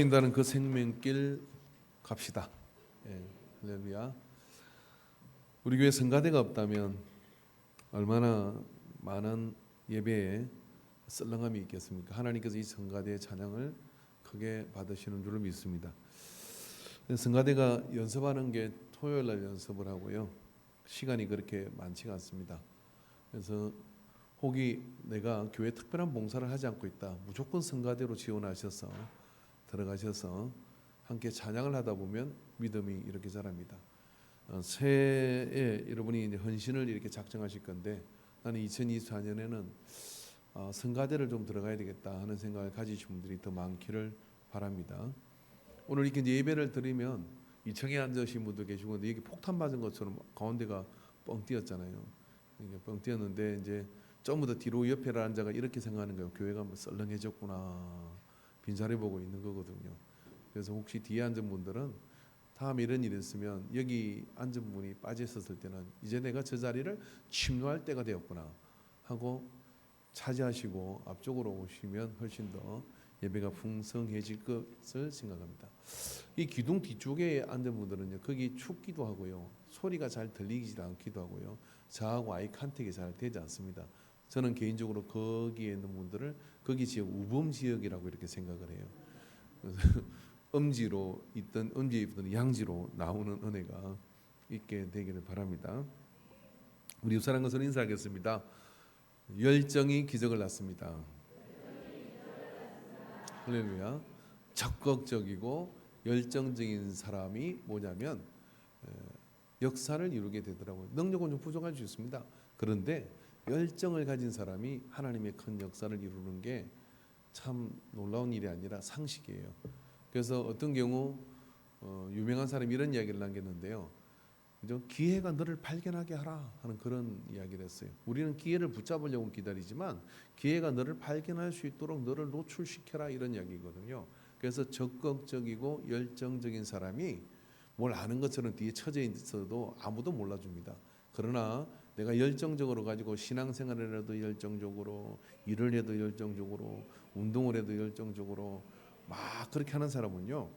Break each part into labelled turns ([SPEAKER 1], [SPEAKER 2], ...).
[SPEAKER 1] 인다는 그 생명길 갑시다. 예, 할렐루야. 우리 교회 성가대가 없다면 얼마나 많은 예배에 썰렁함이 있겠습니까? 하나님께서 이 성가대의 찬양을 크게 받으시는 줄을 믿습니다. 성가대가 연습하는 게 토요일 날 연습을 하고요. 시간이 그렇게 많지가 않습니다. 그래서 혹이 내가 교회 특별한 봉사를 하지 않고 있다, 무조건 성가대로 지원하셔서 들어가셔서 함께 찬양을 하다 보면 믿음이 이렇게 자랍니다. 새해에 여러분이 이제 헌신을 이렇게 작정하실 건데, 나는 2024년에는 성가대를 좀 들어가야 되겠다 하는 생각을 가지신 분들이 더 많기를 바랍니다. 오늘 이렇게 이제 예배를 드리면 2층에 앉으신 분도 계시고, 근데 여기 폭탄 맞은 것처럼 가운데가 뻥 띄었잖아요. 이게 뻥 띄었는데 이제 전부 다 뒤로 옆에를 앉아가 이렇게 생각하는 거예요. 교회가 뭐 썰렁해졌구나, 빈자리 보고 있는 거거든요. 그래서 혹시 뒤에 앉은 분들은 다음 이런 일이 있으면 여기 앉은 분이 빠져 있었을 때는 이제 내가 저 자리를 침노할 때가 되었구나 하고 차지하시고 앞쪽으로 오시면 훨씬 더 예배가 풍성해질 것을 생각합니다. 이 기둥 뒤쪽에 앉은 분들은요, 거기 춥기도 하고요, 소리가 잘 들리지 않기도 하고요, 저하고 아이 컨택이 잘 되지 않습니다. 저는 개인적으로 거기에 있는 분들을 거기 지역 우범 지역이라고 이렇게 생각을 해요. 그래서 음지로 있던 음지에 있던 양지로 나오는 은혜가 있게 되기를 바랍니다. 우리 옆사람 것을 인사하겠습니다. 열정이 기적을 낳습니다. 할렐루야. 적극적이고 열정적인 사람이 뭐냐면 역사를 이루게 되더라고요. 능력은 좀 부족할 수 있습니다. 그런데 열정을 가진 사람이 하나님의 큰 역사를 이루는 게 참 놀라운 일이 아니라 상식이에요. 그래서 어떤 경우 유명한 사람이 이런 이야기를 남겼는데요. 기회가 너를 발견하게 하라 하는 그런 이야기를 했어요. 우리는 기회를 붙잡으려고 기다리지만 기회가 너를 발견할 수 있도록 너를 노출시켜라, 이런 이야기거든요. 그래서 적극적이고 열정적인 사람이 뭘 아는 것처럼 뒤에 처져 있어도 아무도 몰라줍니다. 그러나 내가 열정적으로 가지고 신앙생활을 해도 열정적으로, 일을 해도 열정적으로, 운동을 해도 열정적으로 막 그렇게 하는 사람은요,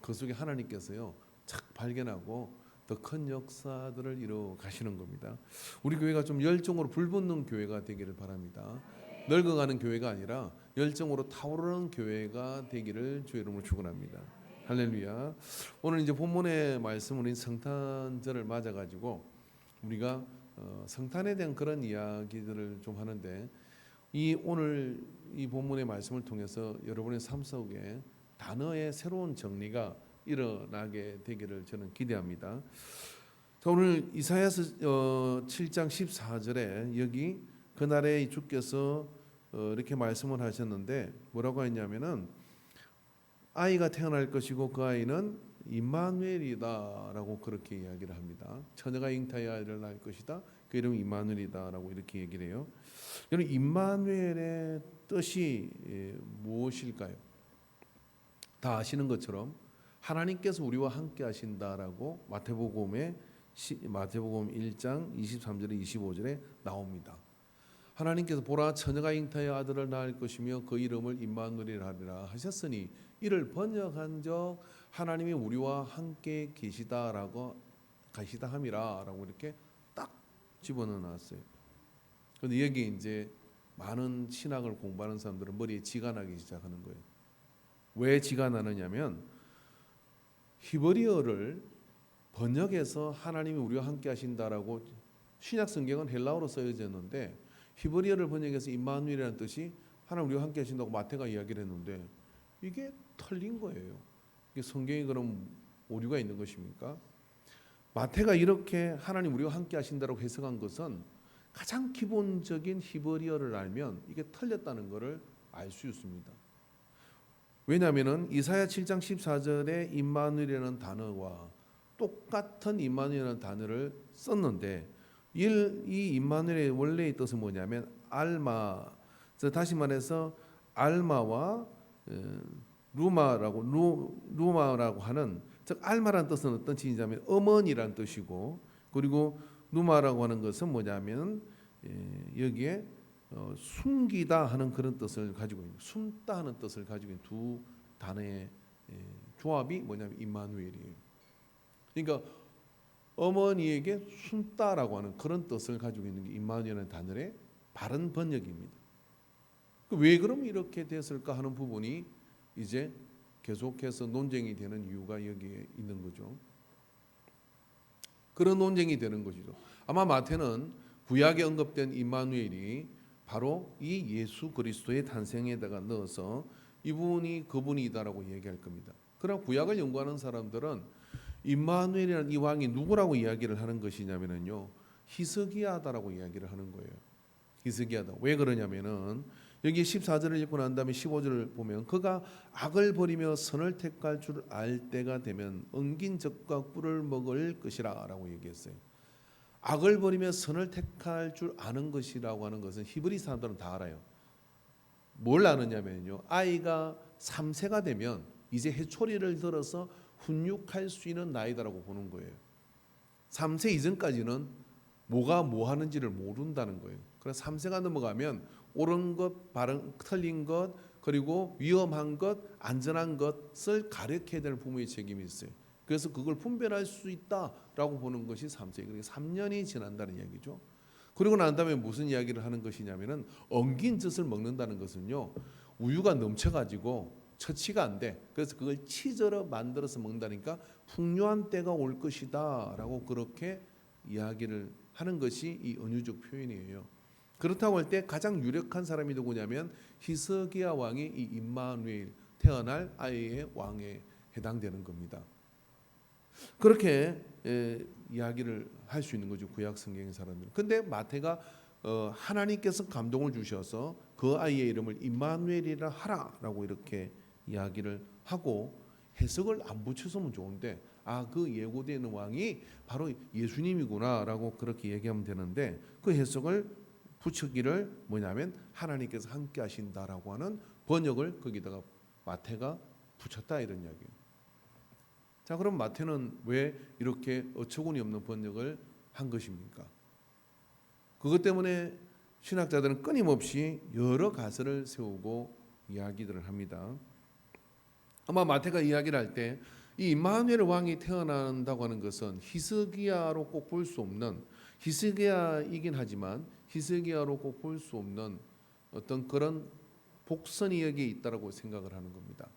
[SPEAKER 1] 그 속에 하나님께서요 착 발견하고 더 큰 역사들을 이루어 가시는 겁니다. 우리 교회가 좀 열정으로 불붙는 교회가 되기를 바랍니다. 늙어가는 교회가 아니라 열정으로 타오르는 교회가 되기를 주의 이름으로 축원합니다. 할렐루야. 오늘 이제 본문의 말씀은 성탄절을 맞아가지고 우리가 성탄에 대한 그런 이야기들을 좀 하는데, 오늘 이 본문의 말씀을 통해서 여러분의 삶 속에 단어의 새로운 정리가 일어나게 되기를 저는 기대합니다. 자, 오늘 이사야서 7장 14절에 여기 그날에 주께서 이렇게 말씀을 하셨는데, 뭐라고 했냐면은 아이가 태어날 것이고 그 아이는 임마누엘이다라고 그렇게 이야기를 합니다. 처녀가 잉타의 아이를 낳을 것이다, 그 이름은 임마누엘이다라고 이렇게 얘기를 해요. 여러분, 임마누엘의 뜻이 무엇일까요? 다 아시는 것처럼 하나님께서 우리와 함께 하신다라고 마태복음 1장 23절에 25절에 나옵니다. 하나님께서 보라, 처녀가 잉타의 아들을 낳을 것이며 그 이름을 임마누엘이라 하리라 하셨으니 이를 번역한적 하나님이 우리와 함께 계시다라고 가시다 함이라라고 이렇게 딱 집어넣어 놨어요. 그런데 여기 이제 많은 신학을 공부하는 사람들은 머리에 지가 나기 시작하는 거예요. 왜 지가 나느냐면 히브리어를 번역해서 하나님이 우리와 함께 하신다라고, 신약 성경은 헬라어로 써져 있는데 히브리어를 번역해서 임마누엘이라는 뜻이 하나님 우리와 함께 하신다고 마태가 이야기를 했는데 이게 틀린 거예요. 이게 성경이 그럼 오류가 있는 것입니까? 마태가 이렇게 하나님 우리와 함께 하신다라고 해석한 것은 가장 기본적인 히브리어를 알면 이게 틀렸다는 것을 알 수 있습니다. 왜냐하면 이사야 7장 14절에 임마누엘이라는 단어와 똑같은 임마누엘이라는 단어를 썼는데, 이 임마누엘의 원래의 뜻은 뭐냐면 알마, 다시 말해서 알마와 루마라고 하는, 즉 알마라는 뜻은 어떤 뜻이냐면 어머니라는 뜻이고, 그리고 루마라고 하는 것은 뭐냐면 여기에 숨기다 하는 그런 뜻을 가지고 있는, 숨다 하는 뜻을 가지고 있는 두 단어의 조합이 뭐냐면 임마누엘이에요. 그러니까 어머니에게 순따라고 하는 그런 뜻을 가지고 있는 게 임마누엘이라는 단어의 바른 번역입니다. 왜 그럼 이렇게 됐을까 하는 부분이 이제 계속해서 논쟁이 되는 이유가 여기에 있는 거죠. 그런 논쟁이 되는 것이죠. 아마 마태는 구약에 언급된 임마누엘이 바로 이 예수 그리스도의 탄생에다가 넣어서 이분이 그분이다라고 얘기할 겁니다. 그러나 구약을 연구하는 사람들은 임마누엘이라는 이 왕이 누구라고 이야기를 하는 것이냐면요, 히스기야다라고 이야기를 하는 거예요. 히스기야다. 왜 그러냐면은 여기 14절을 읽고 난 다음에 15절을 보면 그가 악을 버리며 선을 택할 줄 알 때가 되면 엉긴 젖과 꿀을 먹을 것이라 라고 얘기했어요. 악을 버리며 선을 택할 줄 아는 것이라고 하는 것은 히브리 사람들은 다 알아요. 뭘 아느냐면요, 아이가 3세가 되면 이제 해초리를 들어서 훈육할 수 있는 나이다라고 보는 거예요. 3세 이전까지는 뭐가 뭐 하는지를 모른다는 거예요. 그래서 3세가 넘어가면 옳은 것, 바른, 틀린 것, 그리고 위험한 것, 안전한 것을 가르쳐야 될 부모의 책임이 있어요. 그래서 그걸 분별할 수 있다라고 보는 것이 3세. 그러니까 3년이 지난다는 이야기죠. 그리고 난 다음에 무슨 이야기를 하는 것이냐면은 엉긴 젖을 먹는다는 것은요, 우유가 넘쳐가지고 처치가 안 돼. 그래서 그걸 치즈로 만들어서 먹는다니까 풍요한 때가 올 것이다라고 그렇게 이야기를 하는 것이 이 은유적 표현이에요. 그렇다고 할 때 가장 유력한 사람이 누구냐면 히스기야 왕이 이 임마누엘 태어날 아이의 왕에 해당되는 겁니다. 그렇게 이야기를 할 수 있는 거죠, 구약 성경의 사람들은. 근데 마태가 하나님께서 감동을 주셔서 그 아이의 이름을 임마누엘이라 하라라고 이렇게 이야기를 하고 해석을 안 붙였으면 좋은데 그 예고되는 왕이 바로 예수님이구나라고 그렇게 얘기하면 되는데 그 해석을 붙이기를 뭐냐면 하나님께서 함께 하신다라고 하는 번역을 거기다가 마태가 붙였다 이런 이야기예요. 자, 그럼 마태는 왜 이렇게 어처구니 없는 번역을 한 것입니까? 그것 때문에 신학자들은 끊임없이 여러 가설을 세우고 이야기들을 합니다. 아마 마태가 이야기를 할 때 이 임마누엘 왕이 태어난다고 하는 것은 히스기야로 꼭 볼 수 없는, 히스기야이긴 하지만 히스기야로 꼭 볼 수 없는 어떤 그런 복선이 여기에 있다라고 생각을 하는 겁니다.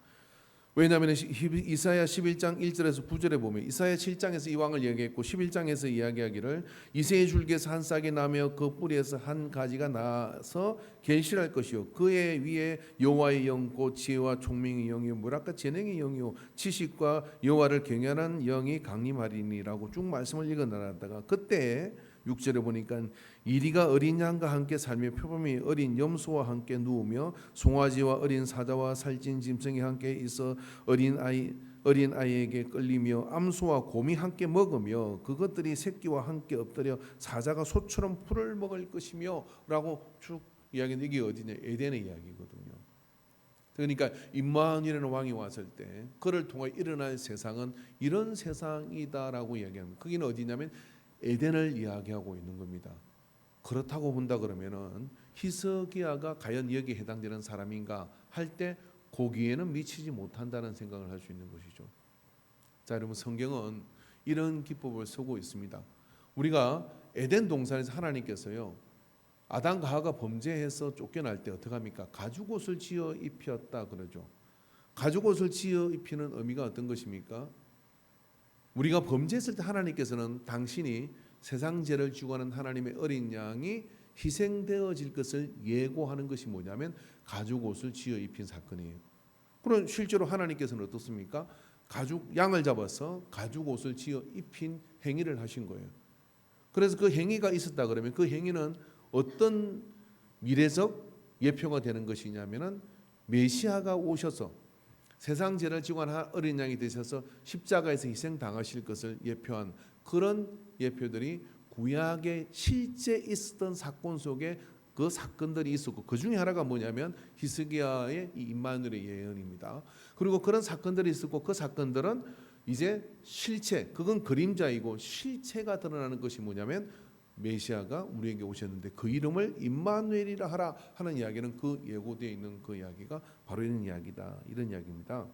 [SPEAKER 1] 왜냐하면 이사야 11장 1절에서 9절에 보면 이사야 7장에서 이 왕을 얘기했고 11장에서 이야기하기를 이새의 줄기에서 한 싹이 나며 그 뿌리에서 한 가지가 나서 결실할 것이요 그의 위에 여호와의 영 곧 지혜와 총명의 영이요 무락과 재능의 영이요 지식과 여호와를 경외하는 영이 강림하리니라고 쭉 말씀을 읽어나가다가 그때 6절에 보니까 이리가 어린 양과 함께 살며 표범이 어린 염소와 함께 누우며 송아지와 어린 사자와 살찐 짐승이 함께 있어 어린 아이에게 끌리며 암소와 곰이 함께 먹으며 그것들이 새끼와 함께 엎드려 사자가 소처럼 풀을 먹을 것이며라고 쭉 이야기는 이게 어디냐 에덴의 이야기거든요. 그러니까 임마누엘이라는 왕이 왔을 때 그를 통해 일어날 세상은 이런 세상이다라고 이야기합니다. 거기는 어디냐면 에덴을 이야기하고 있는 겁니다. 그렇다고 본다 그러면은 히스기야가 과연 여기에 해당되는 사람인가 할 때 거기에는 미치지 못한다는 생각을 할 수 있는 것이죠. 자, 여러분 성경은 이런 기법을 쓰고 있습니다. 우리가 에덴 동산에서 하나님께서요 아담과 하와가 범죄해서 쫓겨날 때 어떻게 합니까? 가죽옷을 지어 입혔다 그러죠. 가죽옷을 지어 입히는 의미가 어떤 것입니까? 우리가 범죄했을 때 하나님께서는 당신이 세상 죄를 지고 하는 하나님의 어린 양이 희생되어질 것을 예고하는 것이 뭐냐면 가죽옷을 지어 입힌 사건이에요. 그럼 실제로 하나님께서는 어떻습니까? 양을 잡아서 가죽옷을 지어 입힌 행위를 하신 거예요. 그래서 그 행위가 있었다 그러면 그 행위는 어떤 미래적 예표가 되는 것이냐면은 메시아가 오셔서 세상 죄를 지고 한 어린 양이 되셔서 십자가에서 희생당하실 것을 예표한 그런 예표들이 구약에 실제 있었던 사건 속에 그 사건들이 있었고 그 중에 하나가 뭐냐면 히스기야의 이 임마누엘의 예언입니다. 그리고 그런 사건들이 있었고 그 사건들은 이제 실체, 그건 그림자이고 실체가 드러나는 것이 뭐냐면 메시아가 우리에게 오셨는데 그 이름을 임마누엘이라 하라 하는 이야기는 그 예고되어 있는 그 이야기가 바로 이런 이야기다. 이런 이야기입니다.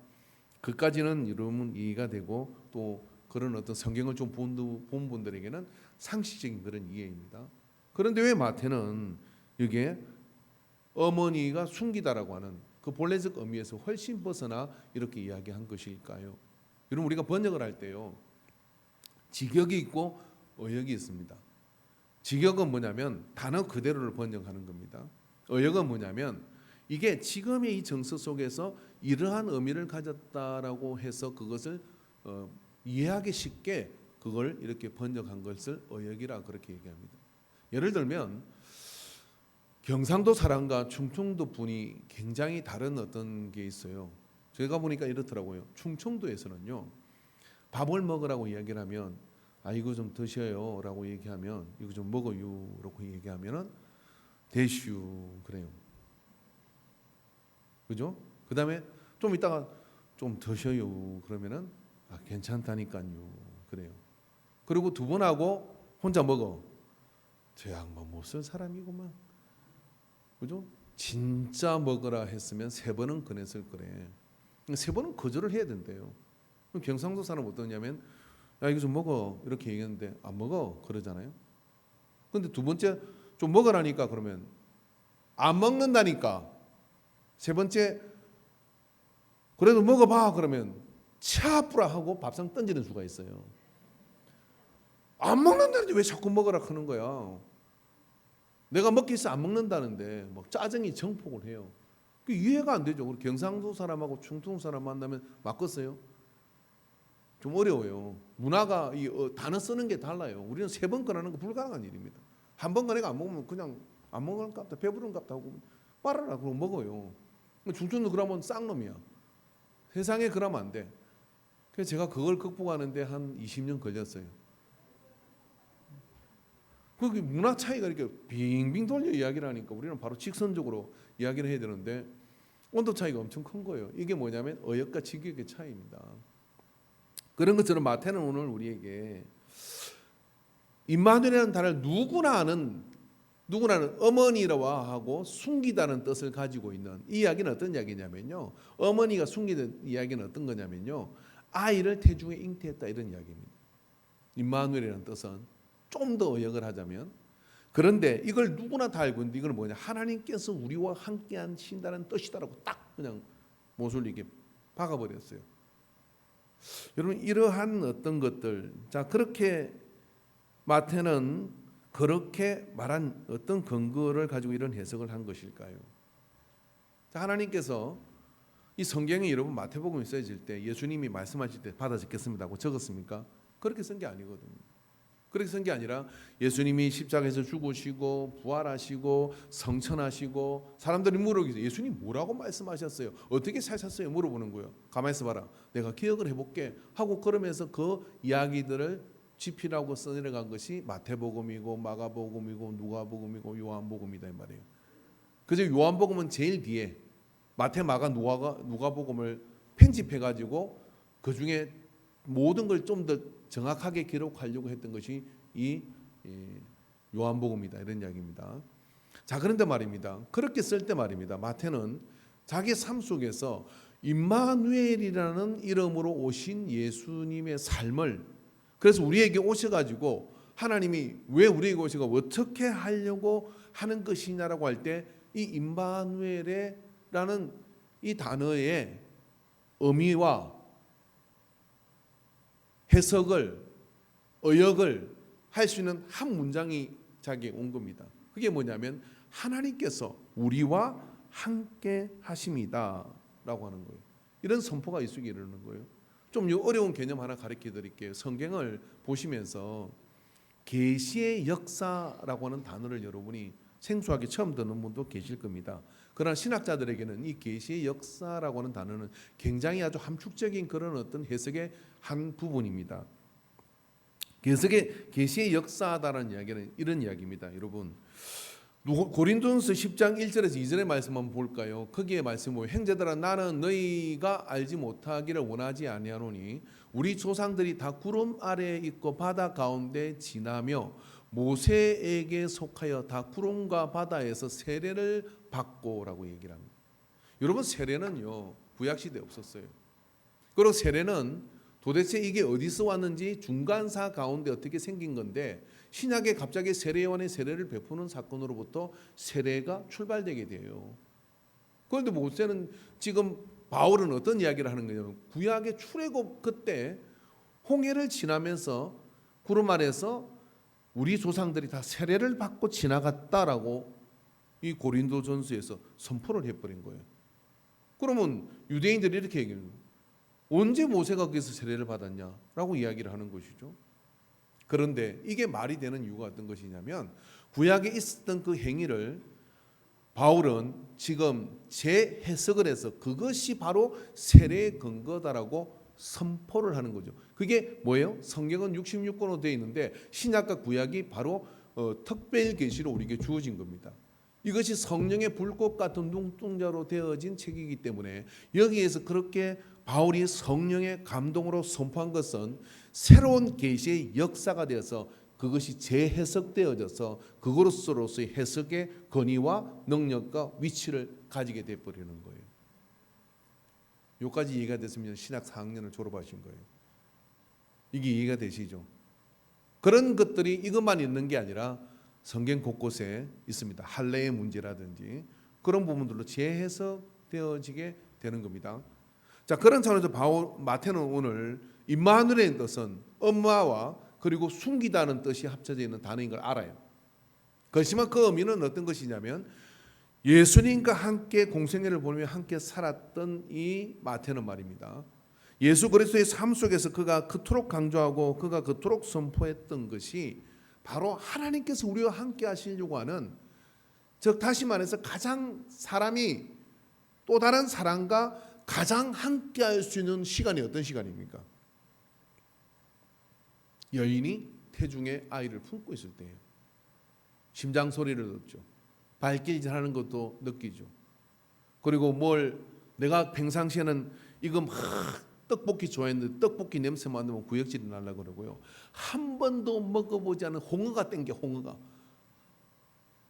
[SPEAKER 1] 그까지는 여러분 이해가 되고 또 그런 어떤 성경을 좀 본 분들에게는 상식적인 그런 이해입니다. 그런데 왜 마태는 이게 어머니가 숨기다라고 하는 그 본래적 의미에서 훨씬 벗어나 이렇게 이야기한 것일까요? 여러분 우리가 번역을 할 때요, 직역이 있고 어역이 있습니다. 직역은 뭐냐면 단어 그대로를 번역하는 겁니다. 어역은 뭐냐면 이게 지금의 이 정서 속에서 이러한 의미를 가졌다라고 해서 그것을 이해하기 쉽게 그걸 이렇게 번역한 것을 어역이라 그렇게 얘기합니다. 예를 들면 경상도 사람과 충청도 분이 굉장히 다른 어떤 게 있어요. 제가 보니까 이렇더라고요. 충청도에서는요, 밥을 먹으라고 이야기를 하면 이거 좀 드셔요 라고 얘기하면 이거 좀 먹어요 라고 얘기하면은 대슈 그래요. 그죠? 그 다음에 좀 이따가 좀 드셔요 그러면은 괜찮다니까요 그래요. 그리고 두 번 하고 혼자 먹어. 저 양반 못 쓸 사람이구만. 그죠? 진짜 먹으라 했으면 세 번은 꺼냈을 거래. 세 번은 거절을 해야 된대요. 경상도 사람은 어떠냐면 이거 좀 먹어 이렇게 얘기했는데 안 먹어 그러잖아요. 근데 두 번째 좀 먹으라니까 그러면 안 먹는다니까. 세 번째 그래도 먹어봐 그러면 차뿌라 하고 밥상 던지는 수가 있어요. 안 먹는다는데 왜 자꾸 먹으라 하는 거야. 내가 먹기 있어 안 먹는다는데 막 짜증이 정폭을 해요. 이해가 안 되죠. 우리 경상도 사람하고 충청 사람 만나면 맞겠어요? 좀 어려워요. 문화가 이 단어 쓰는 게 달라요. 우리는 세 번 꺼내는 거 불가능한 일입니다. 한 번 꺼내가 안 먹으면 그냥 안 먹는 값다 배부른 값다 하고 빨아라 그러고 먹어요. 충청도 그러면 쌍놈이야. 세상에 그러면 안 돼. 그래서 제가 그걸 극복하는데 한 20년 걸렸어요. 그 문화 차이가 이렇게 빙빙 돌려 이야기를 하니까 우리는 바로 직선적으로 이야기를 해야 되는데 온도 차이가 엄청 큰 거예요. 이게 뭐냐면 어역과 직역의 차이입니다. 그런 것처럼 마태는 오늘 우리에게 임마누엘이라는 단어를 누구나 아는 어머니라 하고 숨기다는 뜻을 가지고 있는 이 이야기는 어떤 이야기냐면요. 어머니가 숨기는 이야기는 어떤 거냐면요. 아이를 태중에 잉태했다 이런 이야기입니다. 임마누엘이라는 뜻은 좀 더 어역을 하자면 그런데 이걸 누구나 다 알고 있는데 이걸 뭐냐 하나님께서 우리와 함께 하신다는 뜻이다라고 딱 그냥 못을 이게 박아버렸어요. 여러분 이러한 어떤 것들 자 그렇게 마태는 그렇게 말한 어떤 근거를 가지고 이런 해석을 한 것일까요? 자, 하나님께서 이 성경에 여러분 마태복음이 써질 때 예수님이 말씀하실 때 받아 적겠습니다 하고 적었습니까? 그렇게 쓴 게 아니거든요. 그렇게 쓴 게 아니라 예수님이 십자가에서 죽으시고 부활하시고 성천하시고 사람들이 물어보기서 예수님 뭐라고 말씀하셨어요? 어떻게 사셨어요? 물어보는 거예요. 가만히 있어봐라. 내가 기억을 해볼게 하고 그러면서 그 이야기들을 지피라고 써내려간 것이 마태복음이고 마가복음이고 누가복음이고 요한복음이다 이 말이에요. 그래서 요한복음은 제일 뒤에 마태, 마가, 누가복음을 편집해가지고 그 중에 모든 걸 좀 더 정확하게 기록하려고 했던 것이 이 요한복음이다 이런 이야기입니다. 자 그런데 말입니다. 그렇게 쓸 때 말입니다. 마태는 자기 삶 속에서 임마누엘이라는 이름으로 오신 예수님의 삶을 그래서 우리에게 오셔가지고 하나님이 왜 우리에게 오시고 어떻게 하려고 하는 것이냐라고 할 때 이 임마누엘이라는 이 단어의 의미와 해석을 어역을 할 수 있는 한 문장이 자기에 온 겁니다. 그게 뭐냐면 하나님께서 우리와 함께 하심이다라고 하는 거예요. 이런 선포가 있으기 이르는 거예요. 좀 어려운 개념 하나 가르쳐 드릴게요. 성경을 보시면서 계시의 역사라고 하는 단어를 여러분이 생소하게 처음 듣는 분도 계실 겁니다. 그러나 신학자들에게는 이 계시의 역사라고 하는 단어는 굉장히 아주 함축적인 그런 어떤 해석의 한 부분입니다. 계시의 역사다라는 이야기는 이런 이야기입니다. 여러분 고린도전서 10장 1절에서 2절의 말씀 한번 볼까요? 거기에 말씀은 형제들아 나는 너희가 알지 못하기를 원하지 아니하노니 우리 조상들이 다 구름 아래에 있고 바다 가운데 지나며 모세에게 속하여 다 구름과 바다에서 세례를 받고라고 얘기를 합니다. 여러분 세례는요 구약 시대에 없었어요. 그리고 세례는 도대체 이게 어디서 왔는지 중간사 가운데 어떻게 생긴 건데 신약에 갑자기 세례요한의 세례를 베푸는 사건으로부터 세례가 출발되게 돼요. 그런데 모세는 지금 바울은 어떤 이야기를 하는 거냐면 구약의 출애굽 그때 홍해를 지나면서 구름 아래서 우리 조상들이 다 세례를 받고 지나갔다라고 이 고린도전서에서 선포를 해버린 거예요. 그러면 유대인들이 이렇게 얘기해요. 언제 모세가 거기서 세례를 받았냐라고 이야기를 하는 것이죠. 그런데 이게 말이 되는 이유가 어떤 것이냐면 구약에 있었던 그 행위를 바울은 지금 재해석을 해서 그것이 바로 세례의 근거다라고 선포를 하는 거죠. 그게 뭐예요? 성경은 66권으로 되어 있는데 신약과 구약이 바로 특별 계시로 우리에게 주어진 겁니다. 이것이 성령의 불꽃 같은 눈동자로 되어진 책이기 때문에 여기에서 그렇게 바울이 성령의 감동으로 선포한 것은 새로운 계시의 역사가 되어서 그것이 재해석되어져서 그것으로서의 해석의 권위와 능력과 위치를 가지게 되어버리는 거예요. 여기까지 이해가 됐으면 신학 4학년을 졸업하신 거예요. 이게 이해가 되시죠? 그런 것들이 이것만 있는 게 아니라 성경 곳곳에 있습니다. 할례의 문제라든지 그런 부분들로 재해석되어지게 되는 겁니다. 자, 그런 차원에서 마태는 오늘 임마누엘의 뜻은 엄마와 그리고 숨기다는 뜻이 합쳐져 있는 단어인 걸 알아요. 그렇지만 그 의미는 어떤 것이냐면 예수님과 함께 공생애를 보내며 함께 살았던 이 마태는 말입니다. 예수 그리스도의 삶 속에서 그가 그토록 강조하고 그가 그토록 선포했던 것이 바로 하나님께서 우리와 함께 하시려고 하는, 즉 다시 말해서 가장 사람이 또 다른 사람과 가장 함께 할 수 있는 시간이 어떤 시간입니까? 여인이 태중에 아이를 품고 있을 때예요. 심장 소리를 듣죠. 발길질하는 것도 느끼죠. 그리고 내가 평상시에는 이거 막 떡볶이 좋아했는데 떡볶이 냄새 맡으면 구역질이 나려고 그러고요. 한 번도 먹어보지 않은 홍어가 땡겨. 홍어가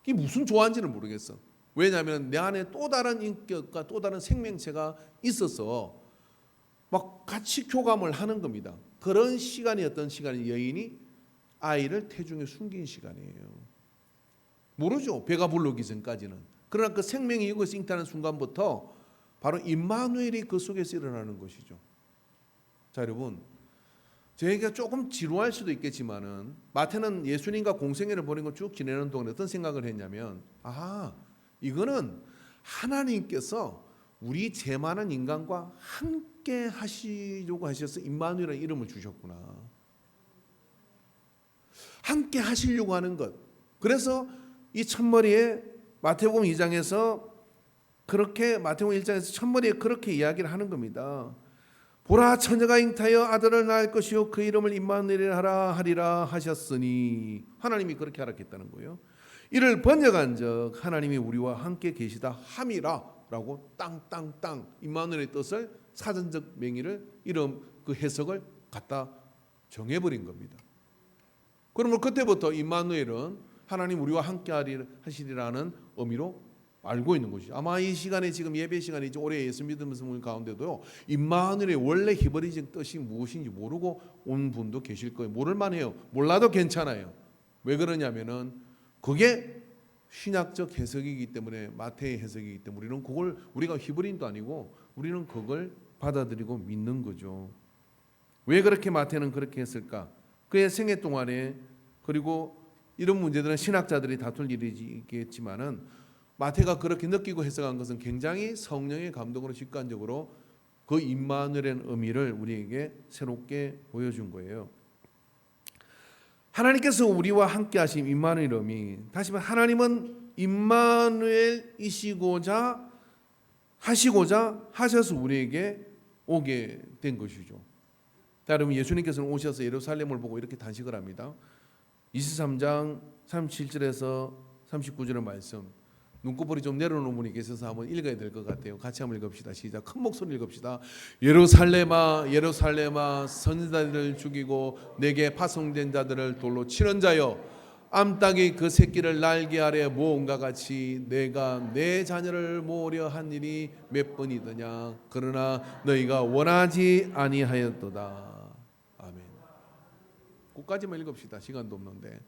[SPEAKER 1] 이게 무슨 좋아하는지를 모르겠어. 왜냐하면 내 안에 또 다른 인격과 또 다른 생명체가 있어서 막 같이 교감을 하는 겁니다. 그런 시간이 어떤 시간이 여인이 아이를 태중에 숨긴 시간이에요. 모르죠. 배가 부르기 전까지는. 그러나 그 생명이 여기서 잉타하는 순간부터 바로 임마누엘이 그 속에서 일어나는 것이죠. 자, 여러분, 저희가 조금 지루할 수도 있겠지만은 마태는 예수님과 공생애를 보낸 걸 쭉 지내는 동안 어떤 생각을 했냐면, 이거는 하나님께서 우리 죄 많은 인간과 함께 하시려고 하셔서 임마누엘이라는 이름을 주셨구나. 함께 하시려고 하는 것. 그래서 이 첫머리에 마태복음 2장에서 그렇게 마태복음 1장에서 첫머리에 그렇게 이야기를 하는 겁니다. 보라, 처녀가 잉타하여 아들을 낳을 것이요 그 이름을 임마누엘이라 하리라 하셨으니, 하나님이 그렇게 하라했다는 거예요. 이를 번역한즉 하나님이 우리와 함께 계시다 함이라라고 땅땅땅 임마누엘의 뜻을 사전적 명의를 이름 그 해석을 갖다 정해버린 겁니다. 그러면 그때부터 임마누엘은 하나님 우리와 함께 하시리라는 의미로 알고 있는 것이죠. 아마 이 시간에 지금 예배 시간이지 올해 예수 믿는 분 가운데도 임마누엘의 원래 히브리적 뜻이 무엇인지 모르고 온 분도 계실 거예요. 모를 만해요. 몰라도 괜찮아요. 왜 그러냐면은 그게 신약적 해석이기 때문에, 마태의 해석이기 때문에 우리는 그걸, 우리가 히브리인도 아니고 우리는 그걸 받아들이고 믿는 거죠. 왜 그렇게 마태는 그렇게 했을까? 그의 생애 동안에, 그리고 이런 문제들은 신학자들이 다툴 일이겠지만은 마태가 그렇게 느끼고 해석한 것은 굉장히 성령의 감동으로 직관적으로 그 임마누엘의 의미를 우리에게 새롭게 보여준 거예요. 하나님께서 우리와 함께 하신 임마누엘 의미, 다시 말해 하나님은 임마누엘이시고자 하셔서 우리에게 오게 된 것이죠. 여러분, 예수님께서는 오셔서 예루살렘을 보고 이렇게 단식을 합니다. 23장 37절에서 39절의 말씀, 눈꺼풀이 좀 내려오는 분이 계셔서 한번 읽어야 될 것 같아요. 같이 한번 읽읍시다. 시작. 큰 목소리 읽읍시다. 예루살렘아 예루살렘아, 선지자들을 죽이고 내게 파송된 자들을 돌로 치는 자여, 암탉이 그 새끼를 날개 아래 모음과 같이 내가 내 자녀를 모으려 한 일이 몇 번이더냐. 그러나 너희가 원하지 아니하였도다. 아멘. 끝까지만 읽읍시다. 시간도 없는데.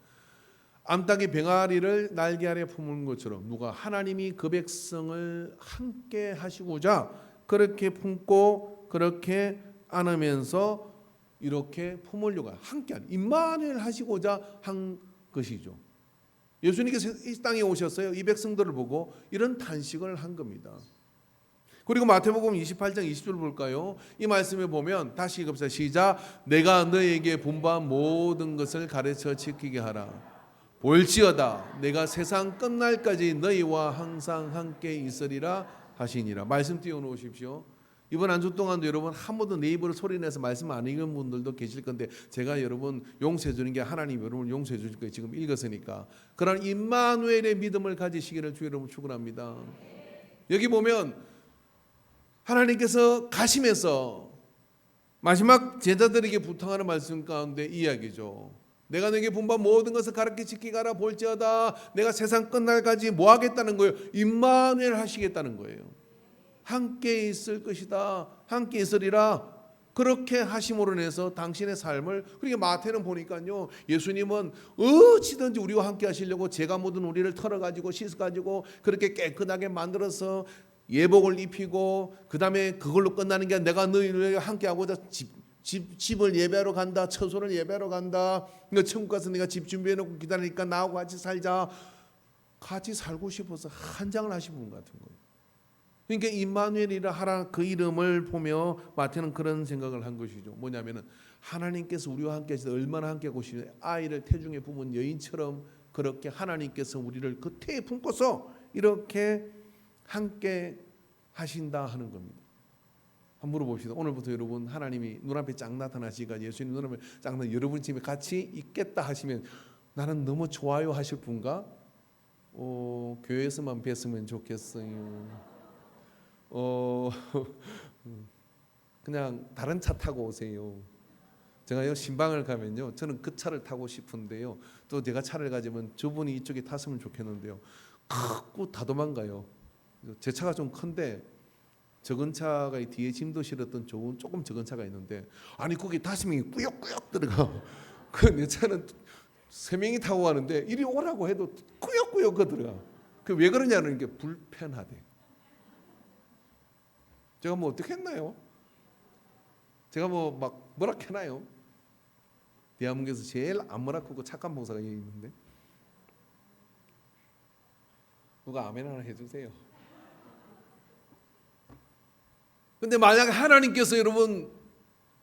[SPEAKER 1] 암탉이 병아리를 날개 아래 품은 것처럼 누가 하나님이 그 백성을 함께 하시고자 그렇게 품고 그렇게 안으면서 이렇게 품으려고 함께한 임마누엘 하시고자 한 것이죠. 예수님께서 이 땅에 오셨어요. 이 백성들을 보고 이런 탄식을 한 겁니다. 그리고 마태복음 28장 20절 볼까요? 이 말씀에 보면 다시 읽읍시다. 시작. 내가 너에게 분부한 모든 것을 가르쳐 지키게 하라. 볼지어다 내가 세상 끝날까지 너희와 항상 함께 있으리라 하시니라. 말씀 띄워놓으십시오. 이번 한 주 동안도 여러분 한 번도 내 입으로 소리내서 말씀 안 읽은 분들도 계실 건데 제가 여러분 용서해 주는 게 하나님 여러분을 용서해 주실 거예요. 지금 읽었으니까. 그런 임마누엘의 믿음을 가지시기를 주 여러분 축원합니다. 여기 보면 하나님께서 가시면서 마지막 제자들에게 부탁하는 말씀 가운데 이야기죠. 내가 너에게 분부한 모든 것을 가르쳐 지키게 하라. 볼지어다 내가 세상 끝날까지 뭐 하겠다는 거예요? 임마누엘 하시겠다는 거예요. 함께 있을 것이다. 함께 있으리라. 그렇게 하심으로 인해서 당신의 삶을, 그러니까 마태는 보니까요, 예수님은 어찌든지 우리와 함께 하시려고 제가 묻은 우리를 털어가지고 씻어가지고 그렇게 깨끗하게 만들어서 예복을 입히고 그 다음에 그걸로 끝나는 게 아니라 내가 너희를 함께 하고자 집을 예배하러 간다. 처소를 예배하러 간다. 그러니까 천국 가서 내가 집 준비해놓고 기다리니까 나하고 같이 살자. 같이 살고 싶어서 한장을 하신 분 같은 거예요. 그러니까 임마누엘이라 하라 그 이름을 보며 마태는 그런 생각을 한 것이죠. 뭐냐면은 하나님께서 우리와 함께 하셔서 얼마나 함께 하고 싶으면 아이를 태중에 품은 여인처럼 그렇게 하나님께서 우리를 그 태에 품고서 이렇게 함께 하신다 하는 겁니다. 한번 물어봅시다. 오늘부터 여러분 하나님이 눈앞에 쫙 나타나시니까 예수님 눈앞에 쫙 나타나 여러분 집에 같이 있겠다 하시면 나는 너무 좋아요 하실 분가? 교회에서만 뵀으면 좋겠어요. 그냥 다른 차 타고 오세요. 제가요 신방을 가면요 저는 그 차를 타고 싶은데요 또 제가 차를 가지면 저분이 이쪽에 탔으면 좋겠는데요 자꾸 다 도망가요. 제 차가 좀 큰데 적은 차가 뒤에 짐도 실었던 조금 적은 차가 있는데 아니 거기 5명이 꾸역꾸역 들어가. 그 내 차는 3명이 타고 가는데 이리 오라고 해도 꾸역꾸역 들어가. 그 왜 그러냐는 게 불편하대. 제가 뭐 어떻게 했나요? 제가 뭐 막 뭐라 했나요? 대한민국에서 제일 안 뭐라고 착한 목사가 여기 있는데 누가 아멘 하나 해주세요. 근데 만약 하나님께서 여러분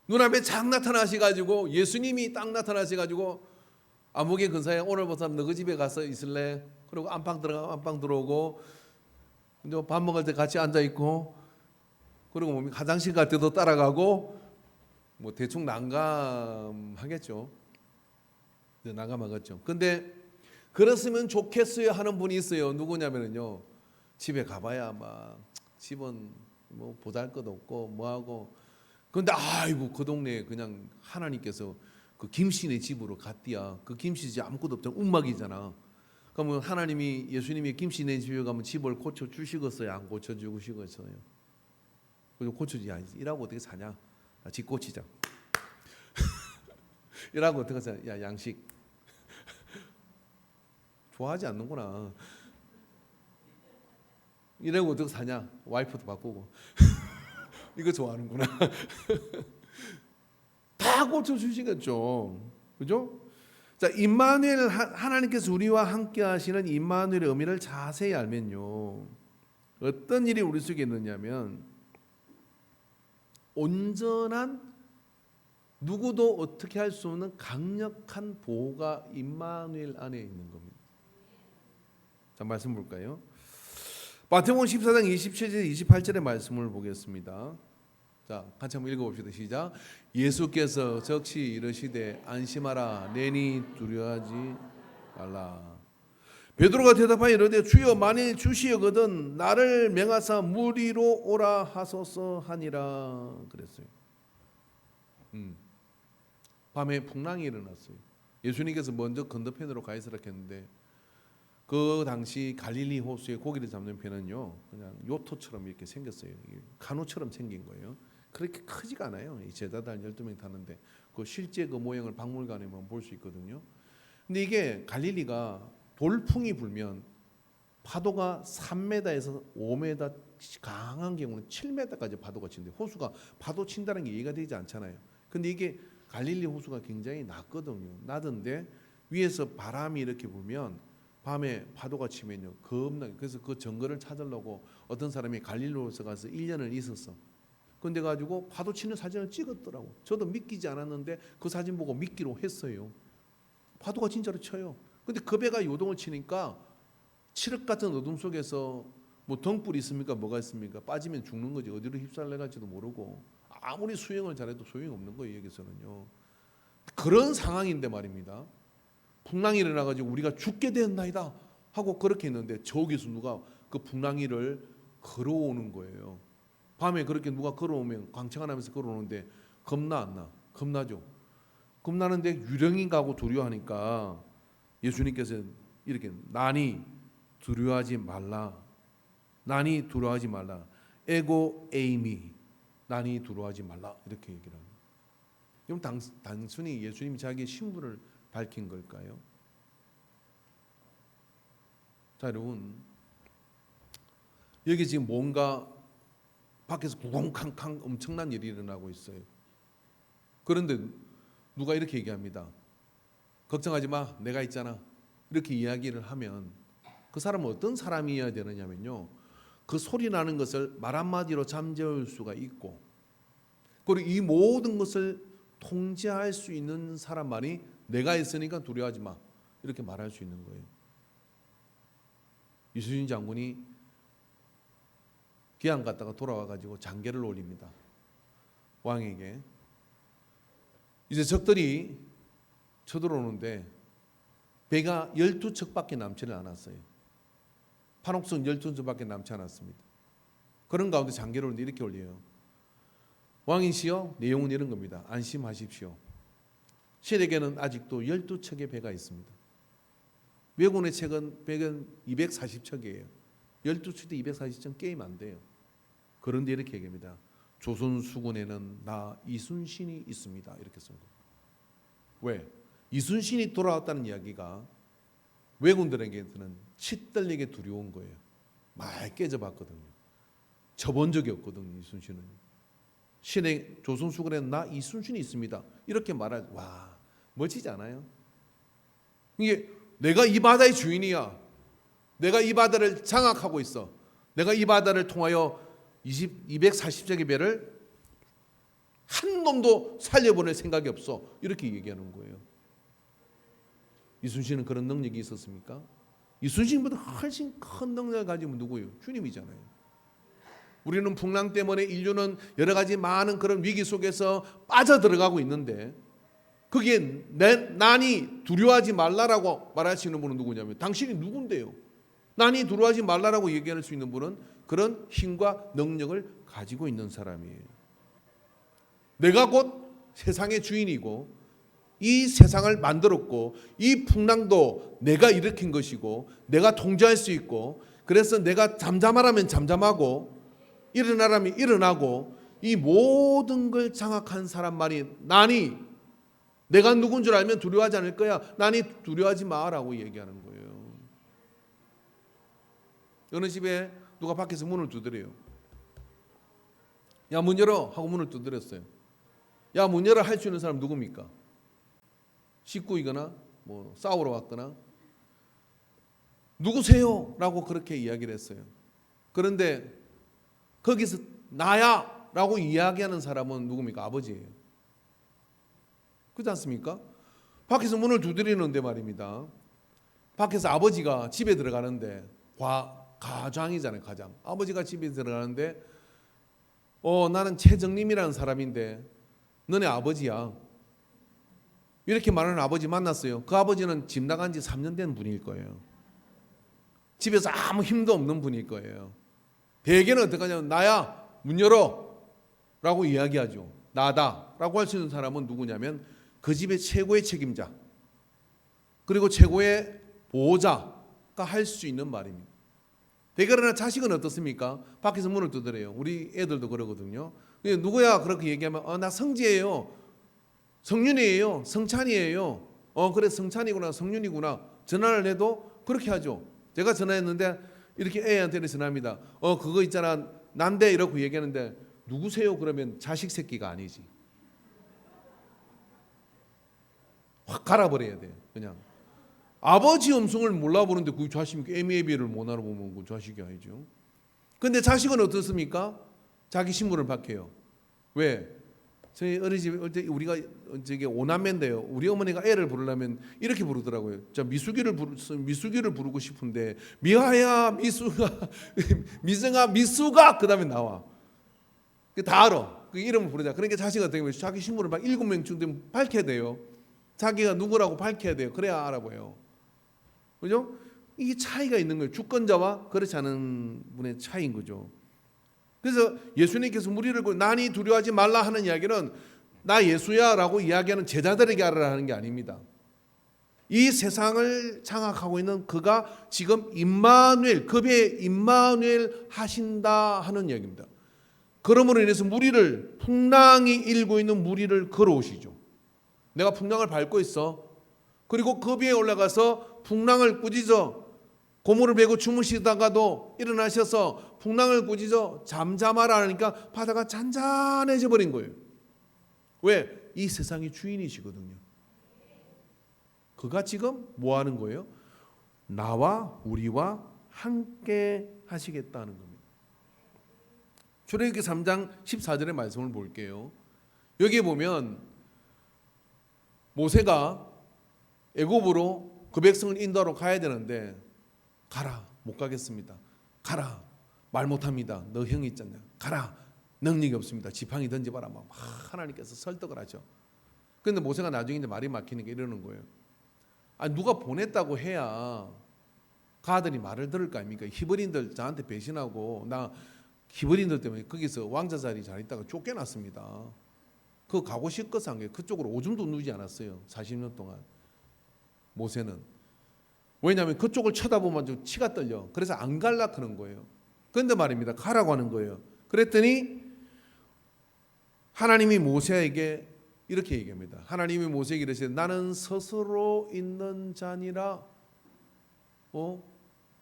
[SPEAKER 1] 눈앞에 쫙 나타나셔가지고 예수님이 딱 나타나셔가지고 아무개 근사에 오늘부터 너희 집에 가서 있을래? 그리고 안방 들어가 안방 들어오고 이제 밥 먹을 때 같이 앉아 있고 그리고 뭐 화장실 갈 때도 따라가고 뭐 대충 난감하겠죠. 난감하겠죠. 근데 그랬으면 좋겠어요 하는 분이 있어요. 누구냐면요. 집에 가봐야 막 집은 뭐 보잘것 없고 뭐하고 근데 아이고 그 동네에 그냥 하나님께서 그 김씨네 집으로 갔디야. 그 김씨 집 아무것도 없잖아. 움막이잖아. 그러면 하나님이 예수님이 김씨네 집에 가면 집을 고쳐 주시겠어요? 안 고쳐 주시겠어요? 그리고 고쳐지 일하고 어떻게 사냐? 집 고치자. 일하고 어떻게 사냐? 야 양식 좋아하지 않는구나. 이러고 어떻게 사냐? 와이프도 바꾸고 이거 좋아하는구나. 다 고쳐주시겠죠. 그죠? 자, 임마누엘 하나님께서 우리와 함께 하시는 임마누엘의 의미를 자세히 알면요. 어떤 일이 우리 속에 있느냐면 온전한 누구도 어떻게 할 수 없는 강력한 보호가 임마누엘 안에 있는 겁니다. 자, 말씀 볼까요? 마태복음 14장 27절 28절의 말씀을 보겠습니다. 자, 같이 한번 읽어봅시다. 시작. 예수께서 적시 이르시되 안심하라 내니 두려워하지 말라. 베드로가 대답하여 이르되 주여 만일 주시거든 나를 명하사 물 위로 오라 하소서 하니라 그랬어요. 밤에 풍랑이 일어났어요. 예수님께서 먼저 건너편으로 가이사라 했는데 그 당시 갈릴리 호수에 고기를 잡는 배는요 그냥 요트처럼 이렇게 생겼어요. 카누처럼 생긴 거예요. 그렇게 크지가 않아요. 이 제자들 12명 타는데 그 실제 그 모양을 박물관에 보면 볼 수 있거든요. 근데 이게 갈릴리가 돌풍이 불면 파도가 3m에서 5m, 강한 경우는 7m까지 파도가 치는데 호수가 파도 친다는 게 이해가 되지 않잖아요. 근데 이게 갈릴리 호수가 굉장히 낮거든요. 낮은데 위에서 바람이 이렇게 불면 밤에 파도가 치면요 겁나게. 그래서 그 정거를 찾으려고 어떤 사람이 갈릴리 호수 가서 1년을 있었어. 근데 가지고 파도 치는 사진을 찍었더라고. 저도 믿기지 않았는데 그 사진 보고 믿기로 했어요. 파도가 진짜로 쳐요. 근데 그 배가 요동을 치니까 칠흑 같은 어둠 속에서 뭐 덩불이 있습니까? 뭐가 있습니까? 빠지면 죽는 거지. 어디로 휩쓸려갈지도 모르고 아무리 수영을 잘해도 소용이 없는 거예요. 여기서는요. 그런 상황인데 말입니다. 풍랑이 일어나가지고 우리가 죽게 되었나이다 하고 그렇게 했는데 저기서 누가 그 풍랑이를 걸어오는 거예요. 밤에 그렇게 누가 걸어오면 광채가나면서 걸어오는데 겁나 안 나? 겁나죠. 겁나는데 유령인가 하고 두려워하니까 예수님께서 이렇게 나니 두려워하지 말라. 나니 두려워하지 말라. 에고 에이미 나니 두려워하지 말라 이렇게 얘기를 합니다. 그럼 단순히 예수님이 자기의 신분을 밝힌 걸까요? 자 여러분 여기 지금 뭔가 밖에서 구공캉캉 엄청난 일이 일어나고 있어요. 그런데 누가 이렇게 얘기합니다. 걱정하지 마 내가 있잖아 이렇게 이야기를 하면 그 사람은 어떤 사람이어야 되느냐면요 그 소리 나는 것을 말 한마디로 잠재울 수가 있고 그리고 이 모든 것을 통제할 수 있는 사람만이 내가 있으니까 두려워하지 마 이렇게 말할 수 있는 거예요. 이순신 장군이 귀양 갔다가 돌아와 가지고 장계를 올립니다. 왕에게. 이제 적들이 쳐들어오는데 배가 12척밖에 남지를 않았어요. 판옥선 12척밖에 남지 않았습니다. 그런 가운데 장계를 올리는데 이렇게 올려요. 왕이시여 내용은 이런 겁니다. 안심하십시오. 신에게는 아직도 12척의 배가 있습니다. 왜군의 배는 240척이에요. 12척대 240척 게임 안 돼요. 그런데 이렇게 얘기합니다. 조선 수군에는 나 이순신이 있습니다. 이렇게 쓴 거예요. 왜? 이순신이 돌아왔다는 이야기가 왜군들에게는 치떨리게 두려운 거예요. 많이 깨져봤거든요. 쳐본 적이 없거든요. 이순신은. 신의 조선 수군에는 나 이순신이 있습니다. 이렇게 말할 와 멋지지 않아요? 이게 내가 이 바다의 주인이야. 내가 이 바다를 장악하고 있어. 내가 이 바다를 통하여 240척의 배를 한 놈도 살려보낼 생각이 없어. 이렇게 얘기하는 거예요. 이순신은 그런 능력이 있었습니까? 이순신보다 훨씬 큰 능력을 가지면 누구예요? 주님이잖아요. 우리는 풍랑 때문에 인류는 여러 가지 많은 그런 위기 속에서 빠져들어가고 있는데 거기에 난이 두려워하지 말라라고 말하시는 분은 누구냐면 당신이 누군데요? 난이 두려워하지 말라라고 얘기할 수 있는 분은 그런 힘과 능력을 가지고 있는 사람이에요. 내가 곧 세상의 주인이고 이 세상을 만들었고 이 풍랑도 내가 일으킨 것이고 내가 통제할 수 있고 그래서 내가 잠잠하라면 잠잠하고 일어나라면 일어나고 이 모든 걸 장악한 사람만이 나니 내가 누군 줄 알면 두려워하지 않을 거야. 나니 두려워하지 마라고 얘기하는 거예요. 어느 집에 누가 밖에서 문을 두드려요. 야 문 열어 하고 문을 두드렸어요. 야 문 열어 할 수 있는 사람 누굽니까? 식구이거나 뭐 싸우러 왔거나 누구세요? 라고 그렇게 이야기를 했어요. 그런데 거기서 나야 라고 이야기하는 사람은 누굽니까? 아버지예요. 그렇지 않습니까? 밖에서 문을 두드리는데 말입니다. 밖에서 아버지가 집에 들어가는데 가장이잖아요. 가장. 아버지가 집에 들어가는데 나는 최정림이라는 사람인데 너네 아버지야. 이렇게 말하는 아버지 만났어요. 그 아버지는 집 나간 지 3년 된 분일 거예요. 집에서 아무 힘도 없는 분일 거예요. 대개는 어떻게 하냐면 나야 문 열어 라고 이야기하죠. 나다 라고 할 수 있는 사람은 누구냐면 그 집의 최고의 책임자 그리고 최고의 보호자가 할 수 있는 말입니다. 그러나 자식은 어떻습니까? 밖에서 문을 두드려요. 우리 애들도 그러거든요. 누구야? 그렇게 얘기하면 나 성지예요. 성윤이에요. 성찬이에요. 그래 성찬이구나 성윤이구나. 전화를 해도 그렇게 하죠. 제가 전화했는데 이렇게 애한테 전화합니다. 그거 있잖아 난데 이러고 얘기하는데 누구세요? 그러면 자식 새끼가 아니지. 확 갈아버려야 돼요. 그냥 아버지 음성을 몰라보는데 그 자식이 애미애비를 못 알아보면 그 자식이 아니죠. 근데 자식은 어떻습니까? 자기 신분을 밝혀요. 왜? 저희 어린이집 우리가 저기 오남매인데요. 우리 어머니가 애를 부르려면 이렇게 부르더라고요. 자 미숙이를 부르고 싶은데 미하야 미수가 미승아 미수가 그다음에 나와. 다 알아. 그 이름을 부르자. 그러니까 자식은 어떻게 보면 자기 신분을 7명 중에 밝혀야 돼요. 자기가 누구라고 밝혀야 돼요. 그래야 알아보여요. 그죠? 이게 차이가 있는 거예요. 주권자와 그렇지 않은 분의 차이인 거죠. 그래서 예수님께서 무리를 난이 두려워하지 말라 하는 이야기는 나 예수야라고 이야기하는 제자들에게 하라 하는 게 아닙니다. 이 세상을 장악하고 있는 그가 지금 임마누엘, 급의 임마누엘 하신다 하는 이야기입니다. 그러므로 인해서 무리를 풍랑이 일고 있는 무리를 걸어오시죠. 내가 풍랑을 밟고 있어. 그리고 그 위에 올라가서 풍랑을 꾸짖어 고무를 베고 주무시다가도 일어나셔서 풍랑을 꾸짖어 잠잠하라 하니까 바다가 잔잔해져 버린 거예요. 왜? 이 세상의 주인이시거든요. 그가 지금 뭐 하는 거예요? 나와 우리와 함께 하시겠다는 겁니다. 출애굽기 3장 14절의 말씀을 볼게요. 여기에 보면 모세가 애굽으로 그 백성을 인도하러 가야 되는데 가라 못 가겠습니다. 가라 말 못합니다. 너 형이 있잖냐. 가라 능력이 없습니다. 지팡이 던져봐라. 막 하나님께서 설득을 하죠. 그런데 모세가 나중에 이제 말이 막히니까 이러는 거예요. 누가 보냈다고 해야 가들이 말을 들을 거 아닙니까? 히브리인들 저한테 배신하고 나 히브리인들 때문에 거기서 왕자 자리 잘 있다가 쫓겨났습니다. 그 가고 싶어서 한 게 그쪽으로 오줌도 누지 않았어요. 40년 동안. 모세는. 왜냐하면 그쪽을 쳐다보면 좀 치가 떨려. 그래서 안 갈라 하는 거예요. 그런데 말입니다. 가라고 하는 거예요. 그랬더니 하나님이 모세에게 이렇게 얘기합니다. 하나님이 모세에게 이르시되 나는 스스로 있는 자니라.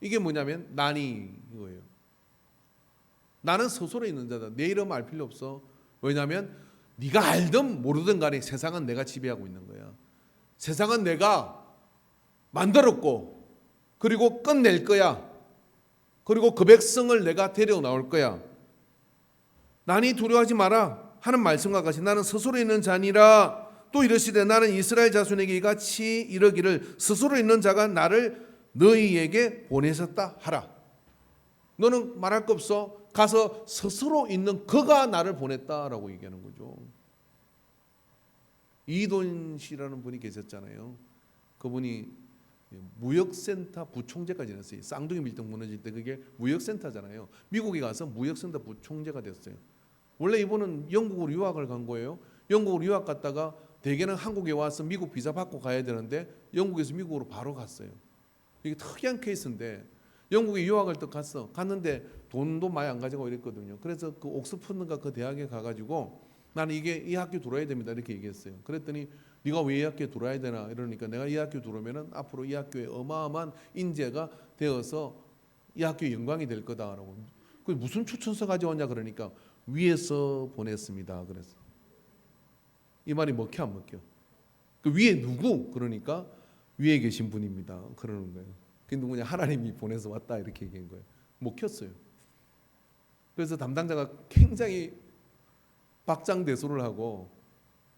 [SPEAKER 1] 이게 뭐냐면 난이 이거예요. 나는 스스로 있는 자다. 내 이름 알 필요 없어. 왜냐하면 네가 알든 모르든 간에 세상은 내가 지배하고 있는 거야. 세상은 내가 만들었고 그리고 끝낼 거야. 그리고 그 백성을 내가 데려 나올 거야. 난이 두려워하지 마라 하는 말씀과 같이 나는 스스로 있는 자니라. 또 이르시되 나는 이스라엘 자손에게 이같이 이르기를 스스로 있는 자가 나를 너희에게 보내셨다 하라. 너는 말할 거 없어. 가서 스스로 있는 그가 나를 보냈다라고 얘기하는 거죠. 이돈 씨라는 분이 계셨잖아요. 그분이 무역센터 부총재까지 했어요. 쌍둥이 밀등 무너질 때 그게 무역센터잖아요. 미국에 가서 무역센터 부총재가 됐어요. 원래 이분은 영국으로 유학을 간 거예요. 영국으로 유학 갔다가 대개는 한국에 와서 미국 비자 받고 가야 되는데 영국에서 미국으로 바로 갔어요. 이게 특이한 케이스인데 영국에 유학을 또 갔는데 돈도 많이 안 가지고 이랬거든요. 그래서 그 옥스퍼드인가 그 대학에 가가지고 나는 이 학교 들어와야 됩니다 이렇게 얘기했어요. 그랬더니 네가 왜 이 학교에 들어와야 되나 이러니까 내가 이 학교 들어오면은 앞으로 이 학교에 어마어마한 인재가 되어서 이 학교의 영광이 될 거다라고. 그 무슨 추천서 가져왔냐 그러니까 위에서 보냈습니다. 그래서 이 말이 먹혀 안 먹혀? 그 위에 누구? 그러니까 위에 계신 분입니다. 그러는 거예요. 그 누구냐? 하나님이 보내서 왔다 이렇게 얘기한 거예요. 먹혔어요. 그래서 담당자가 굉장히 박장대소를 하고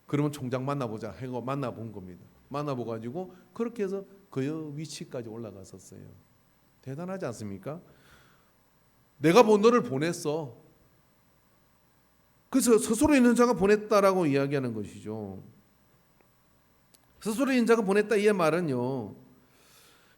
[SPEAKER 1] 그러면 총장 만나보자 하고 만나본 겁니다. 만나보가지고 그렇게 해서 그 위치까지 올라갔었어요. 대단하지 않습니까? 내가 너를 보냈어. 그래서 스스로 있는 자가 보냈다라고 이야기하는 것이죠. 스스로 있는 자가 보냈다 이 말은요.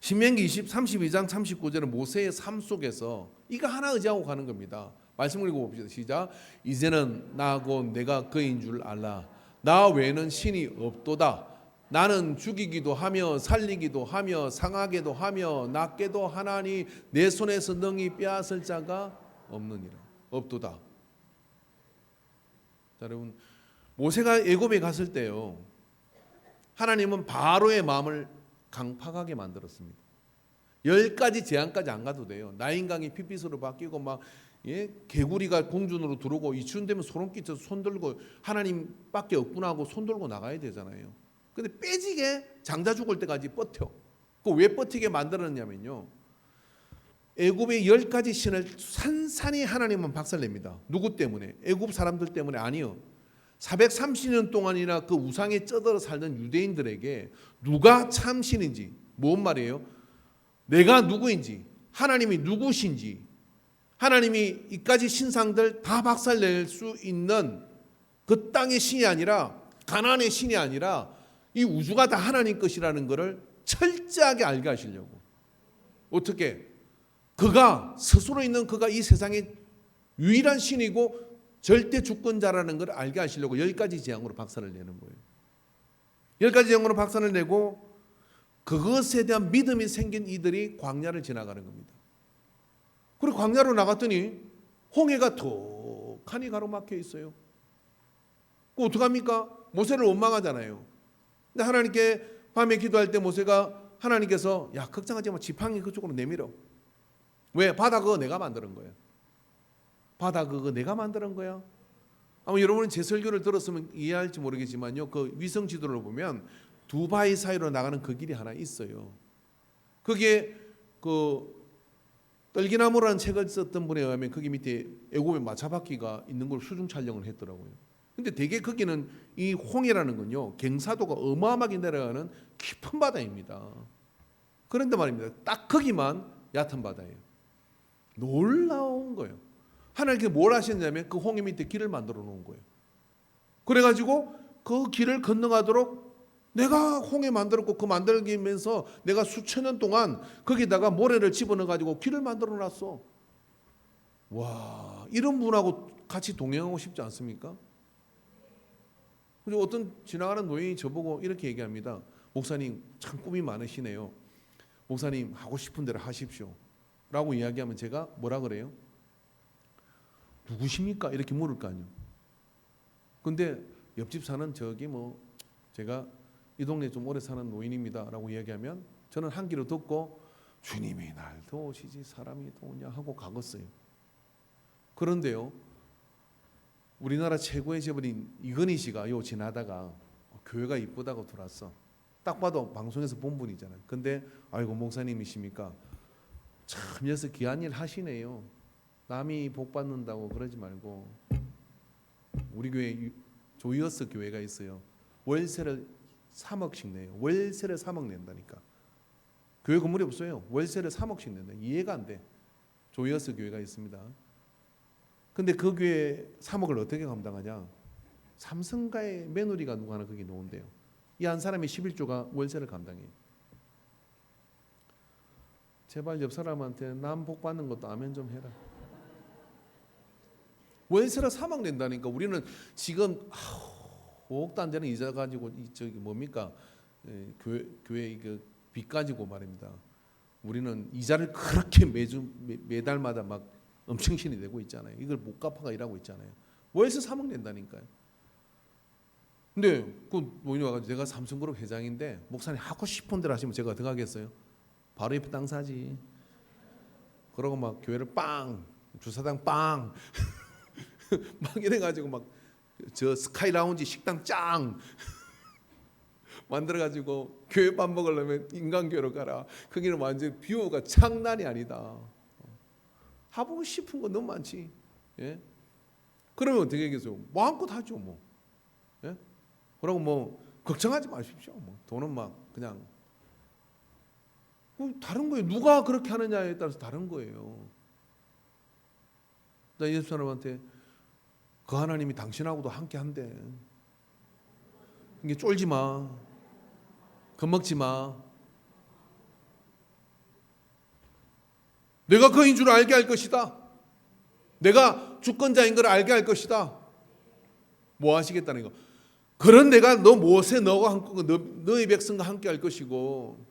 [SPEAKER 1] 신명기 32장 39절은 모세의 삶 속에서 이거 하나 의지하고 가는 겁니다. 말씀을 읽어봅시다. 시작. 이제는 나하고 내가 그인 줄 알라. 나 외에는 신이 없도다. 나는 죽이기도 하며 살리기도 하며 상하게도 하며 낫게도 하나니 내 손에서 능히 빼앗을 자가 없느니라. 없도다. 자, 여러분, 모세가 애굽에 갔을 때요, 하나님은 바로의 마음을 강팍하게 만들었습니다. 10가지 재앙까지 안 가도 돼요. 나인강이 핏빛으로 바뀌고 막 개구리가 공중으로 들어오고 이쯤 되면 소름 끼쳐서 손 들고 하나님밖에 없구나 하고 손 들고 나가야 되잖아요. 근데 빼지게 장자 죽을 때까지 버텨. 그 왜 버티게 만들었냐면요, 애굽의 10가지 신을 산산히 하나님은 박살냅니다. 누구 때문에? 애굽 사람들 때문에 아니요. 430년 동안이나 그 우상에 쩌들어 살던 유대인들에게 누가 참 신인지, 뭔 말이에요? 내가 누구인지, 하나님이 누구신지, 하나님이 이까지 신상들 다 박살낼 수 있는 그 땅의 신이 아니라, 가나안의 신이 아니라 이 우주가 다 하나님 것이라는 것을 철저하게 알게 하시려고. 어떻게? 그가 스스로 있는 그가 이 세상의 유일한 신이고 절대 주권자라는 걸 알게 하시려고 10가지 재앙으로 박살을 내는 거예요. 10가지 재앙으로 박살을 내고 그것에 대한 믿음이 생긴 이들이 광야를 지나가는 겁니다. 그리고 광야로 나갔더니 홍해가 톡하니 가로막혀 있어요. 그 어떡합니까? 모세를 원망하잖아요. 근데 하나님께 밤에 기도할 때 모세가 하나님께서 야, 걱정하지 마, 지팡이 그쪽으로 내밀어. 왜? 바다 그거 내가 만드는 거야. 바다 그거 내가 만드는 거야. 아마 여러분은 제 설교를 들었으면 이해할지 모르겠지만요, 그 위성 지도를 보면 두바이 사이로 나가는 그 길이 하나 있어요. 그게 그 떨기나무라는 책을 썼던 분에 의하면 거기 밑에 애굽의 마차바퀴가 있는 걸 수중 촬영을 했더라고요. 근데 되게 거기는 이 홍해라는 건요, 갱사도가 어마어마하게 내려가는 깊은 바다입니다. 그런데 말입니다, 딱 거기만 얕은 바다예요. 놀라운 거예요. 하나님께서 뭘 하셨냐면 그 홍해 밑에 길을 만들어 놓은 거예요. 그래가지고 그 길을 건너가도록 내가 홍해 만들었고, 그 만들기면서 내가 수천 년 동안 거기다가 모래를 집어넣어가지고 길을 만들어 놨어. 와, 이런 분하고 같이 동행하고 싶지 않습니까? 그리고 어떤 지나가는 노인이 저보고 이렇게 얘기합니다. 목사님 참 꿈이 많으시네요. 목사님 하고 싶은 대로 하십시오 라고 이야기하면 제가 뭐라 그래요? 누구십니까? 이렇게 물을 거 아니에요. 근데 옆집 사는 저기 뭐 제가 이 동네 좀 오래 사는 노인입니다 라고 이야기하면 저는 한 귀로 듣고 주님이 날 도우시지 사람이 도우냐 하고 가겠어요. 그런데요, 우리나라 최고의 재벌인 이건희 씨가 요 지나다가 교회가 이쁘다고 들어왔어. 딱 봐도 방송에서 본 분이잖아요. 근데 아이고 목사님이십니까? 참 여기서 귀한 일 하시네요. 남이 복 받는다고 그러지 말고, 우리 교회 조이어스 교회가 있어요. 월세를 3억씩 내요. 월세를 3억 낸다니까. 교회 건물이 없어요. 월세를 3억씩 낸다. 이해가 안 돼. 조이어스 교회가 있습니다. 근데 그 교회 3억을 어떻게 감당하냐? 삼성가의 며느리가 누구 하나 거기 놓은대요. 이 한 사람이 11조가 월세를 감당해요. 제발 옆 사람한테 남 복 받는 것도 아멘 좀 해라. 월세를 3억 낸다니까. 우리는 지금 5억도 안 되는 이자 가지고 저기 뭡니까? 교회 그 빚 가지고 말입니다. 우리는 이자를 그렇게 매달마다 막 엄청신이 되고 있잖아요. 이걸 못 갚아가 일하고 있잖아요. 월세 3억 낸다니까요. 근데 그 노인이 와가지고 내가 삼성그룹 회장인데 목사님 하고 싶은 대로 하시면 제가 어떻게 하겠어요? 바로 옆에 땅 사지. 그러고 막 교회를 빵, 주사장 빵 막 이래가지고 막 저 스카이 라운지 식당 짱 만들어가지고 교회 밥 먹으려면 인간교회로 가라. 거기는 완전 뷰가 장난이 아니다. 하고 싶은 거 너무 많지. 예? 그러면 어떻게 하겠어요? 마음껏 하죠 뭐. 예? 그러고 뭐 걱정하지 마십시오. 뭐 돈은 막 그냥 다른 거예요. 누가 그렇게 하느냐에 따라서 다른 거예요. 나 예수 사람한테 그 하나님이 당신하고도 함께 한대. 이게 쫄지 마. 겁먹지 마. 내가 그인 줄 알게 할 것이다. 내가 주권자인 걸 알게 할 것이다. 뭐 하시겠다는 거? 그런 내가 너 모세 너의 백성과 함께 할 것이고,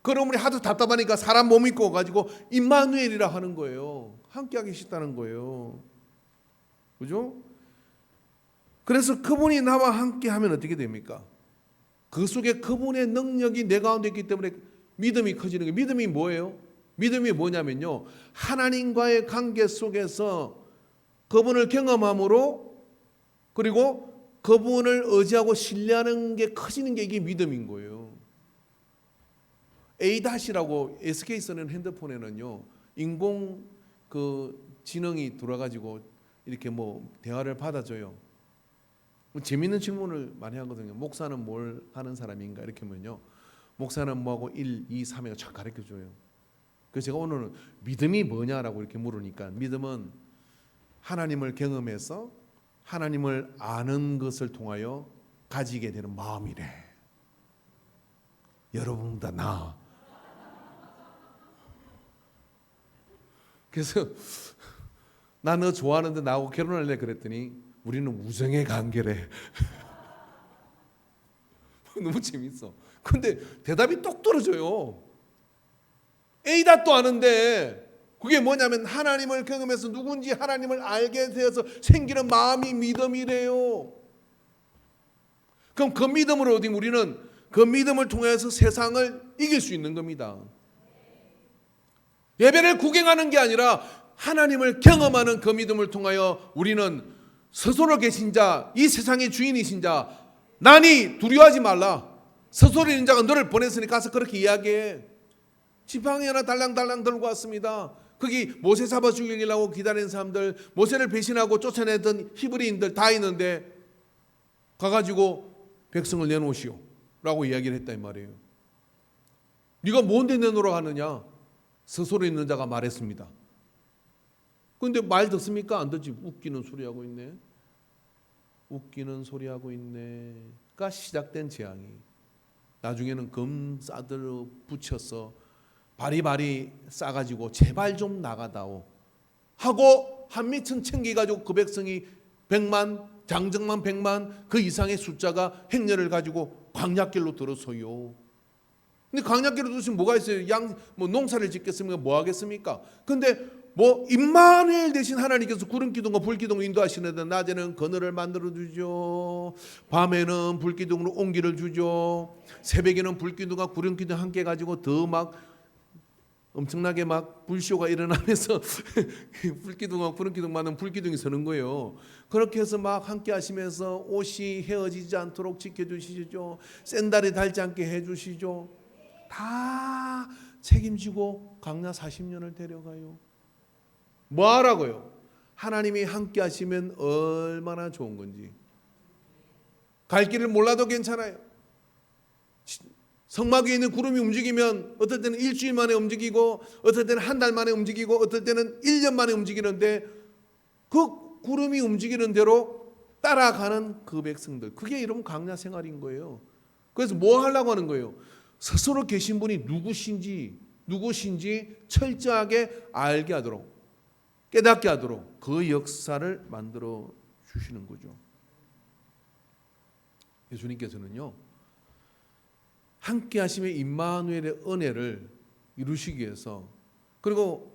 [SPEAKER 1] 그럼 우리 하도 답답하니까 사람 몸 입고 가지고 임마누엘이라 하는 거예요. 함께 하기 싫다는 거예요. 그죠? 그래서 그분이 나와 함께 하면 어떻게 됩니까? 그 속에 그분의 능력이 내 가운데 있기 때문에 믿음이 커지는 거예요. 믿음이 뭐예요? 믿음이 뭐냐면요, 하나님과의 관계 속에서 그분을 경험함으로, 그리고 그분을 의지하고 신뢰하는 게 커지는 게 이게 믿음인 거예요. A-라고 SK 쓰는 핸드폰에는요, 인공 지능이 돌아가지고 이렇게 뭐 대화를 받아줘요. 재밌는 질문을 많이 하거든요. 목사는 뭘 하는 사람인가 이렇게 하면요, 목사는 뭐하고 1, 2, 3에 쫙 가르쳐줘요. 그래서 제가 오늘은 믿음이 뭐냐라고 이렇게 물으니까, 믿음은 하나님을 경험해서 하나님을 아는 것을 통하여 가지게 되는 마음이래. 여러분보다 나. 그래서 나 너 좋아하는데 나하고 결혼할래 그랬더니 우리는 우정의 관계래. 너무 재밌어. 근데 대답이 똑 떨어져요. A다도 아는데 그게 뭐냐면 하나님을 경험해서 누군지 하나님을 알게 되어서 생기는 마음이 믿음이래요. 그럼 그 믿음으로 우리는 그 믿음을 통해서 세상을 이길 수 있는 겁니다. 예배를 구경하는 게 아니라 하나님을 경험하는 그 믿음을 통하여 우리는 스스로 계신 자, 이 세상의 주인이신 자, 나니 두려워하지 말라. 스스로 있는 자가 너를 보냈으니 가서 그렇게 이야기해. 지팡이 하나 달랑달랑 들고 왔습니다. 거기 모세 잡아 죽이려고 기다리는 사람들, 모세를 배신하고 쫓아내던 히브리인들 다 있는데 가가지고 백성을 내놓으시오 라고 이야기를 했다 이 말이에요. 네가 뭔데 내놓으라 하느냐? 스스로 있는 자가 말했습니다. 그런데 말 듣습니까? 안 듣지. 웃기는 소리하고 있네. 웃기는 소리하고 있네가 시작된 재앙이 나중에는 금 싸들어 붙여서 바리바리 싸가지고 제발 좀 나가다오 하고 한미천 챙겨가지고 그 백성이 100만, 장정만 100만 그 이상의 숫자가 행렬을 가지고 광야길로 들어서요. 근데 광야길로 들으시면 뭐가 있어요? 농사를 짓겠습니까? 뭐 하겠습니까? 근데 임마누엘 대신 하나님께서 구름 기둥과 불 기둥을 인도하시는데 낮에는 그늘을 만들어 주죠. 밤에는 불 기둥으로 온기를 주죠. 새벽에는 불 기둥과 구름 기둥 함께 가지고 더 막 엄청나게 막 불쇼가 일어나면서 불기둥과 구름 기둥만은 불기둥이 서는 거예요. 그렇게 해서 막 함께 하시면서 옷이 헤어지지 않도록 지켜주시죠. 샌달이 닳지 않게 해주시죠. 다 책임지고 광야 40년을 데려가요. 뭐 하라고요? 하나님이 함께 하시면 얼마나 좋은 건지. 갈 길을 몰라도 괜찮아요. 성막 위에 있는 구름이 움직이면 어떨 때는 일주일 만에 움직이고, 어떨 때는 한 달 만에 움직이고, 어떨 때는 1년 만에 움직이는데 그 구름이 움직이는 대로 따라가는 그 백성들, 그게 이런 광야 생활인 거예요. 그래서 뭐 하려고 하는 거예요? 스스로 계신 분이 누구신지 철저하게 알게 하도록, 깨닫게 하도록 그 역사를 만들어 주시는 거죠. 예수님께서는요, 함께 하심의 임마누엘의 은혜를 이루시기 위해서, 그리고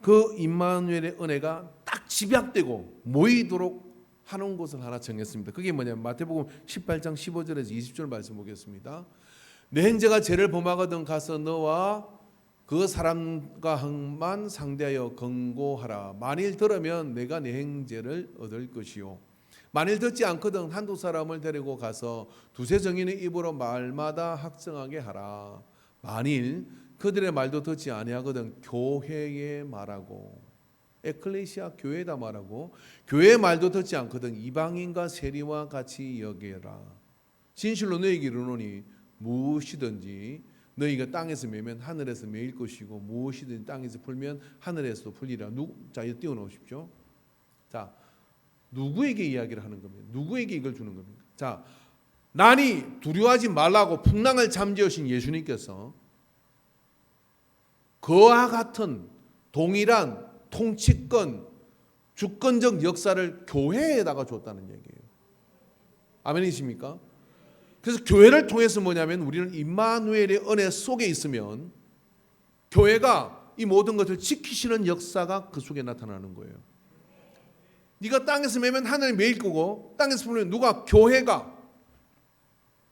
[SPEAKER 1] 그 임마누엘의 은혜가 딱 집약되고 모이도록 하는 것을 하나 정했습니다. 그게 뭐냐면 마태복음 18장 15절에서 20절 말씀 보겠습니다. 내 형제가 죄를 범하거든 가서 너와 그 사람과 한만 상대하여 권고하라. 만일 들으면 내가 내 형제를 얻을 것이요, 만일 듣지 않거든 한두 사람을 데리고 가서 두세 정인의 입으로 말마다 학정하게 하라. 만일 그들의 말도 듣지 아니하거든 교회에 말하고, 에클레시아 교회에다 말하고, 교회의 말도 듣지 않거든 이방인과 세리와 같이 여겨라. 진실로 너희에게 이르노니 무엇이든지 너희가 땅에서 매면 하늘에서 매일 것이고 무엇이든지 땅에서 풀면 하늘에서도 풀리라. 자, 이거 띄워놓으십시오. 자, 누구에게 이야기를 하는 겁니까? 누구에게 이걸 주는 겁니까? 자, 나니 두려워하지 말라고 풍랑을 잠재우신 예수님께서 그와 같은 동일한 통치권, 주권적 역사를 교회에다가 줬다는 얘기예요. 아멘이십니까? 그래서 교회를 통해서 뭐냐면 우리는 임마누엘의 은혜 속에 있으면 교회가 이 모든 것을 지키시는 역사가 그 속에 나타나는 거예요. 네가 땅에서 매면 하늘이 매일 거고 땅에서 풀면 누가? 교회가,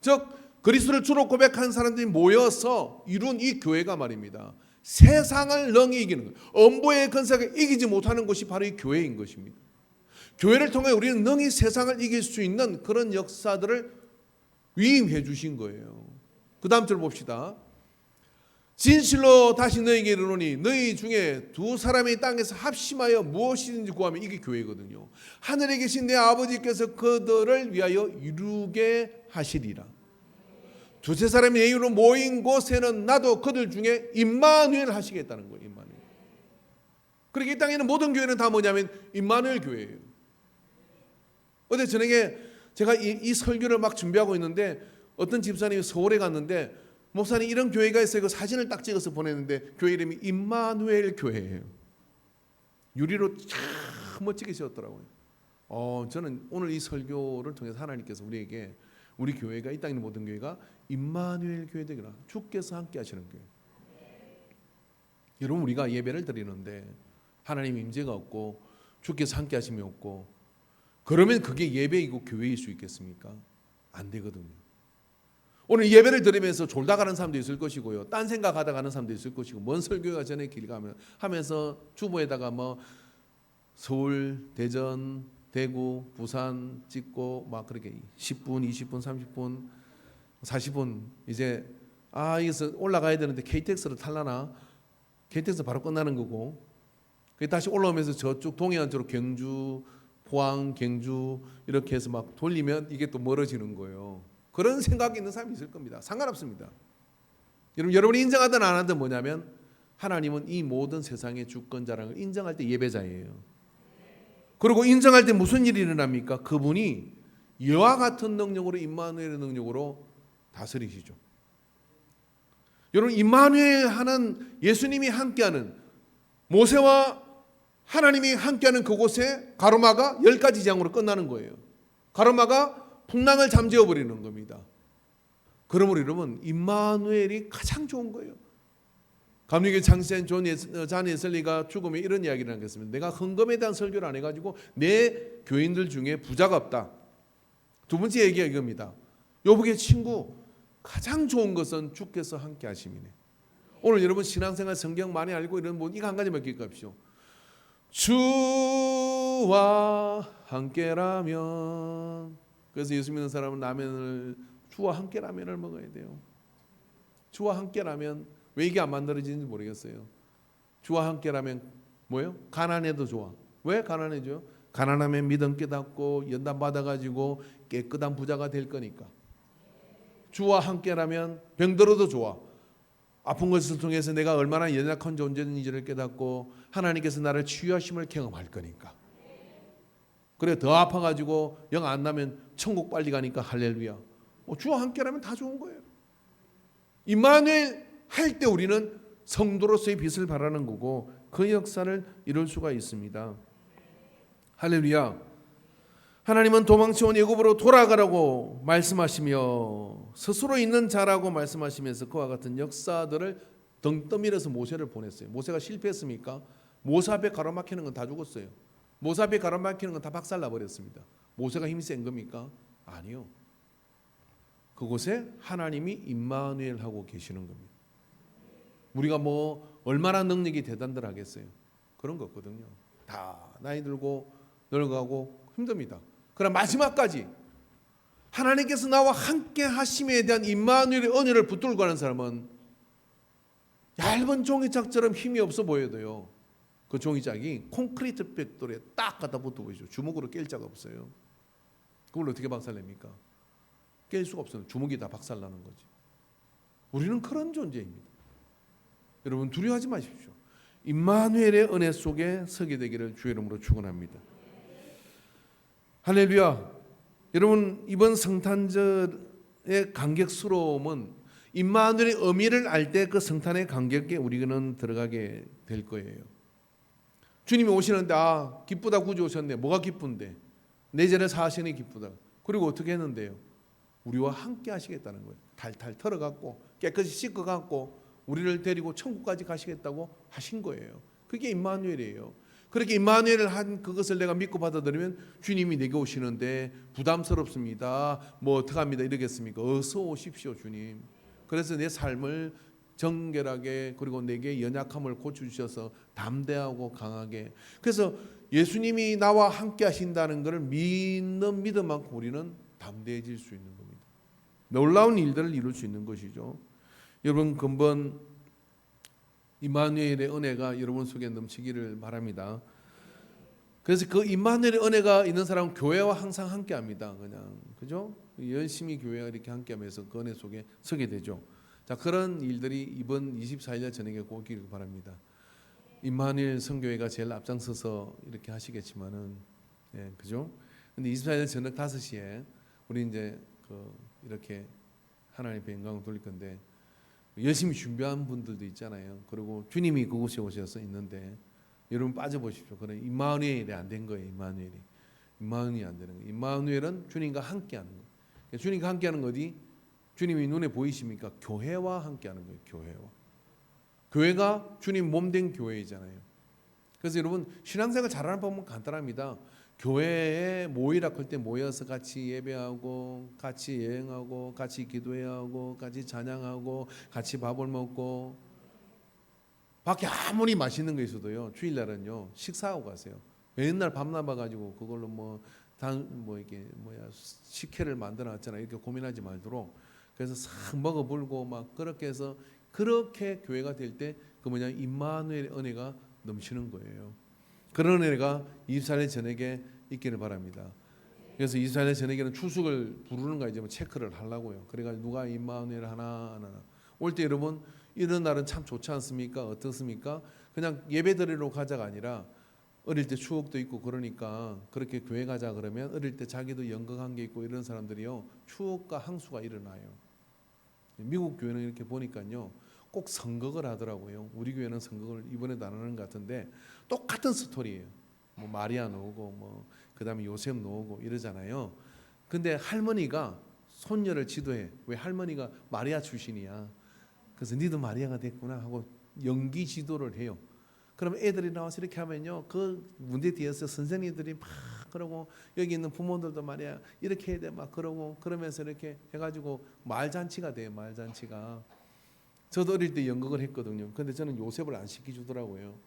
[SPEAKER 1] 즉 그리스도를 주로 고백한 사람들이 모여서 이룬 이 교회가 말입니다. 세상을 능히 이기는 거예요. 엄보의 권세가 이기지 못하는 것이 바로 이 교회인 것입니다. 교회를 통해 우리는 능히 세상을 이길 수 있는 그런 역사들을 위임해 주신 거예요. 그 다음 절 봅시다. 진실로 다시 너희에게 이르노니 너희 중에 두 사람이 땅에서 합심하여 무엇이든지 구하면 이게 교회거든요. 하늘에 계신 내 아버지께서 그들을 위하여 이루게 하시리라. 두세 사람이 내 이유로 모인 곳에는 나도 그들 중에 임마누엘 하시겠다는 거예요. 임마누엘. 그렇게 이 땅에 있는 모든 교회는 다 뭐냐면 임마누엘 교회예요. 어제 저녁에 제가 이 설교를 막 준비하고 있는데 어떤 집사님이 서울에 갔는데 목사님 이런 교회가 있어요. 그 사진을 딱 찍어서 보냈는데 교회 이름이 임마누엘 교회예요. 유리로 참 멋지게 지었더라고요. 저는 오늘 이 설교를 통해서 하나님께서 우리에게 우리 교회가 이 땅에 있는 모든 교회가 임마누엘 교회 되기라. 주께서 함께 하시는 교회. 여러분 우리가 예배를 드리는데 하나님 임재가 없고 주께서 함께 하심이 없고 그러면 그게 예배이고 교회일 수 있겠습니까? 안 되거든요. 오늘 예배를 드리면서 졸다 가는 사람도 있을 것이고요. 딴 생각하다 가는 사람도 있을 것이고 먼 설교가 전에 길 하면서 주보에다가 뭐 서울, 대전, 대구, 부산 찍고 막 그렇게 10분, 20분, 30분, 40분 이제 여기서 올라가야 되는데 KTX를 탈라나? KTX 바로 끝나는 거고 다시 올라오면서 저쪽 동해안 쪽으로 경주, 포항, 경주 이렇게 해서 막 돌리면 이게 또 멀어지는 거예요. 그런 생각이 있는 사람이 있을 겁니다. 상관없습니다. 여러분이 인정하든 안 하든 뭐냐면 하나님은 이 모든 세상의 주권자랑을 인정할 때 예배자예요. 그리고 인정할 때 무슨 일이 일어납니까? 그분이 이와 같은 능력으로 임마누엘의 능력으로 다스리시죠. 여러분 임마누엘 하는 예수님이 함께하는 모세와 하나님이 함께하는 그곳에 가로마가 10가지 재앙으로 끝나는 거예요. 가로마가 풍랑을 잠재워 버리는 겁니다. 그러므로 여러분 임마누엘이 가장 좋은 거예요. 감리교 창시자인 잔 웨슬리가 죽음에 이런 이야기를 하겠습니다. 내가 헌금에 대한 설교를 안 해가지고 내 교인들 중에 부자가 없다. 두 번째 얘기가 이겁니다. 여보게 친구 가장 좋은 것은 주께서 함께 하심이네. 오늘 여러분 신앙생활 성경 많이 알고 이런 분 이거 한 가지만 기억합시오. 주와 함께라면. 그래서 예수 믿는 사람은 주와 함께 라면을 먹어야 돼요. 주와 함께 라면 왜 이게 안 만들어지는지 모르겠어요. 주와 함께 라면 뭐예요? 가난해도 좋아. 왜 가난해져요? 가난하면 믿음 깨닫고 연단 받아가지고 깨끗한 부자가 될 거니까. 주와 함께라면 병들어도 좋아. 아픈 것을 통해서 내가 얼마나 연약한 존재인지를 깨닫고 하나님께서 나를 치유하심을 경험할 거니까. 그래 더 아파가지고 영 안 나면 천국 빨리 가니까 할렐루야. 주와 함께라면 다 좋은 거예요. 임마누엘 할 때 우리는 성도로서의 빛을 발하는 거고 그 역사를 이룰 수가 있습니다. 할렐루야. 하나님은 도망쳐온 애굽으로 돌아가라고 말씀하시며 스스로 있는 자라고 말씀하시면서 그와 같은 역사들을 등 떠밀어서 모세를 보냈어요. 모세가 실패했습니까? 모세 앞에 가로막히는 건 다 죽었어요. 모세 앞에 가로막히는 건 다 박살나 버렸습니다. 모세가 힘이 센 겁니까? 아니요. 그곳에 하나님이 임마누엘하고 계시는 겁니다. 우리가 뭐 얼마나 능력이 대단들 하겠어요? 그런 거 없거든요. 다 나이 들고 늙어가고 힘듭니다. 그러나 마지막까지 하나님께서 나와 함께 하심에 대한 임마누엘의 은혜를 붙들고 가는 사람은 얇은 종이짝처럼 힘이 없어 보여도요. 그 종이짝이 콘크리트 벽돌에 딱 갖다 붙어 보이죠. 주먹으로 깰 자가 없어요. 그걸 어떻게 박살냅니까? 깰 수가 없어요. 주먹이 다 박살나는 거지. 우리는 그런 존재입니다. 여러분 두려워하지 마십시오. 임마누엘의 은혜 속에 서게 되기를 주의 이름으로 축원합니다. 할렐루야. 여러분 이번 성탄절의 감격스러움은 임마누엘의 의미를 알 때 그 성탄의 감격에 우리는 들어가게 될 거예요. 주님이 오시는데 기쁘다 구주 오셨네. 뭐가 기쁜데? 내 죄를 사하시니 기쁘다. 그리고 어떻게 했는데요? 우리와 함께 하시겠다는 거예요. 탈탈 털어갖고 깨끗이 씻어갖고 우리를 데리고 천국까지 가시겠다고 하신 거예요. 그게 임마누엘이에요. 그렇게 임마누엘을 한 그것을 내가 믿고 받아들이면 주님이 내게 오시는데 부담스럽습니다. 뭐 어떡합니다 이러겠습니까? 어서 오십시오 주님. 그래서 내 삶을 정결하게 그리고 내게 연약함을 고쳐주셔서 담대하고 강하게, 그래서 예수님이 나와 함께 하신다는 것을 믿는 믿음만큼 우리는 담대해질 수 있는 겁니다. 놀라운 일들을 이룰 수 있는 것이죠. 여러분 근본 임마누엘의 은혜가 여러분 속에 넘치기를 바랍니다. 그래서 그 임마누엘의 은혜가 있는 사람은 교회와 항상 함께합니다. 그냥 그죠? 열심히 교회와 이렇게 함께하면서 그 은혜 속에 서게 되죠. 자, 그런 일들이 이번 24일 저녁에 꼭 있기를 바랍니다. 임마누엘 선교회가 제일 앞장서서 이렇게 하시겠지만은, 예, 그죠? 근데 24일 저녁 5시에 우리 이제 이렇게 하나님의 영광을 돌릴 건데, 열심히 준비한 분들도 있잖아요. 그리고 주님이 그곳에 오셔서 있는데 여러분 빠져보십시오. 그런 임마누엘이 안 된 거예요. 임마누엘이 안 되는 거예요. 임마누엘은 주님과 함께하는 거예요. 주님과 함께하는 거 어디? 주님이 눈에 보이십니까? 교회와 함께하는 거예요. 교회가 주님 몸된 교회이잖아요. 그래서 여러분 신앙생활 잘하는 법은 간단합니다. 교회에 모이라 할 때 모여서 같이 예배하고 같이 여행하고 같이 기도해야 하고 같이 찬양하고 같이 밥을 먹고, 밖에 아무리 맛있는 거 있어도요 주일날은요 식사하고 가세요. 맨날 밥 남아가지고 그걸로 뭐 이게 식혜를 만들어놨잖아 이렇게 고민하지 말도록, 그래서 싹 먹어불고 막 그렇게 해서 그렇게 교회가 될 때 그 임마누엘의 은혜가 넘치는 거예요. 그런 은혜가 24일 저녁에 있기를 바랍니다. 그래서 24일 저녁에는 추석을 부르는가 이제 체크를 하려고요. 그래가지고 누가 임마누엘 하나 올 때 여러분 이런 날은 참 좋지 않습니까? 어떻습니까? 그냥 예배드리러 가자가 아니라 어릴 때 추억도 있고 그러니까 그렇게 교회 가자 그러면 어릴 때 자기도 연극한 게 있고 이런 사람들이요 추억과 항수가 일어나요. 미국 교회는 이렇게 보니까요 꼭 선극을 하더라고요. 우리 교회는 선극을 이번에도 안 하는 것 같은데 똑같은 스토리예요. 뭐 마리아 나오고 뭐 그다음에 요셉 나오고 이러잖아요. 근데 할머니가 손녀를 지도해. 왜? 할머니가 마리아 출신이야. 그래서 니도 마리아가 됐구나 하고 연기 지도를 해요. 그럼 애들이 나와서 이렇게 하면요 그 문제 뒤에서 선생님들이 막 그러고 여기 있는 부모들도 말이야 이렇게 해야 돼 막 그러고 그러면서 이렇게 해가지고 말잔치가 돼요. 말잔치가. 저도 어릴 때 연극을 했거든요. 근데 저는 요셉을 안 시켜주더라고요.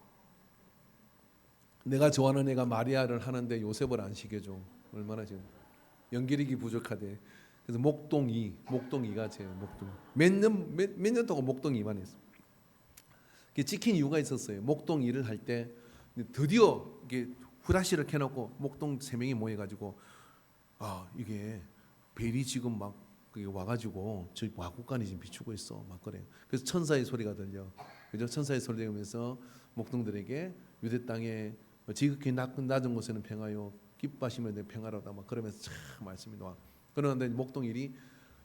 [SPEAKER 1] 내가 좋아하는 애가 마리아를 하는데 요셉을 안 시켜줘. 얼마나 지금 연기력이 부족하대. 그래서 목동이가 제 목동. 몇 년 동안 목동이만 했어. 찍힌 이유가 있었어요. 목동 일을 할 때 드디어 이게 후라시를 켜놓고 목동 3명이 모여가지고 이게 벨이 지금 막 와가지고 저희 와국간이 지금 비추고 있어 막 그래요. 그래서 천사의 소리가 들려. 그죠? 천사의 소리가 들으면서 목동들에게 유대 땅에 지극히 낮은 곳에는 평화요 기뻐하시면 내 평화로다 막 그러면서 참 말씀이 나와. 그런데 목동일이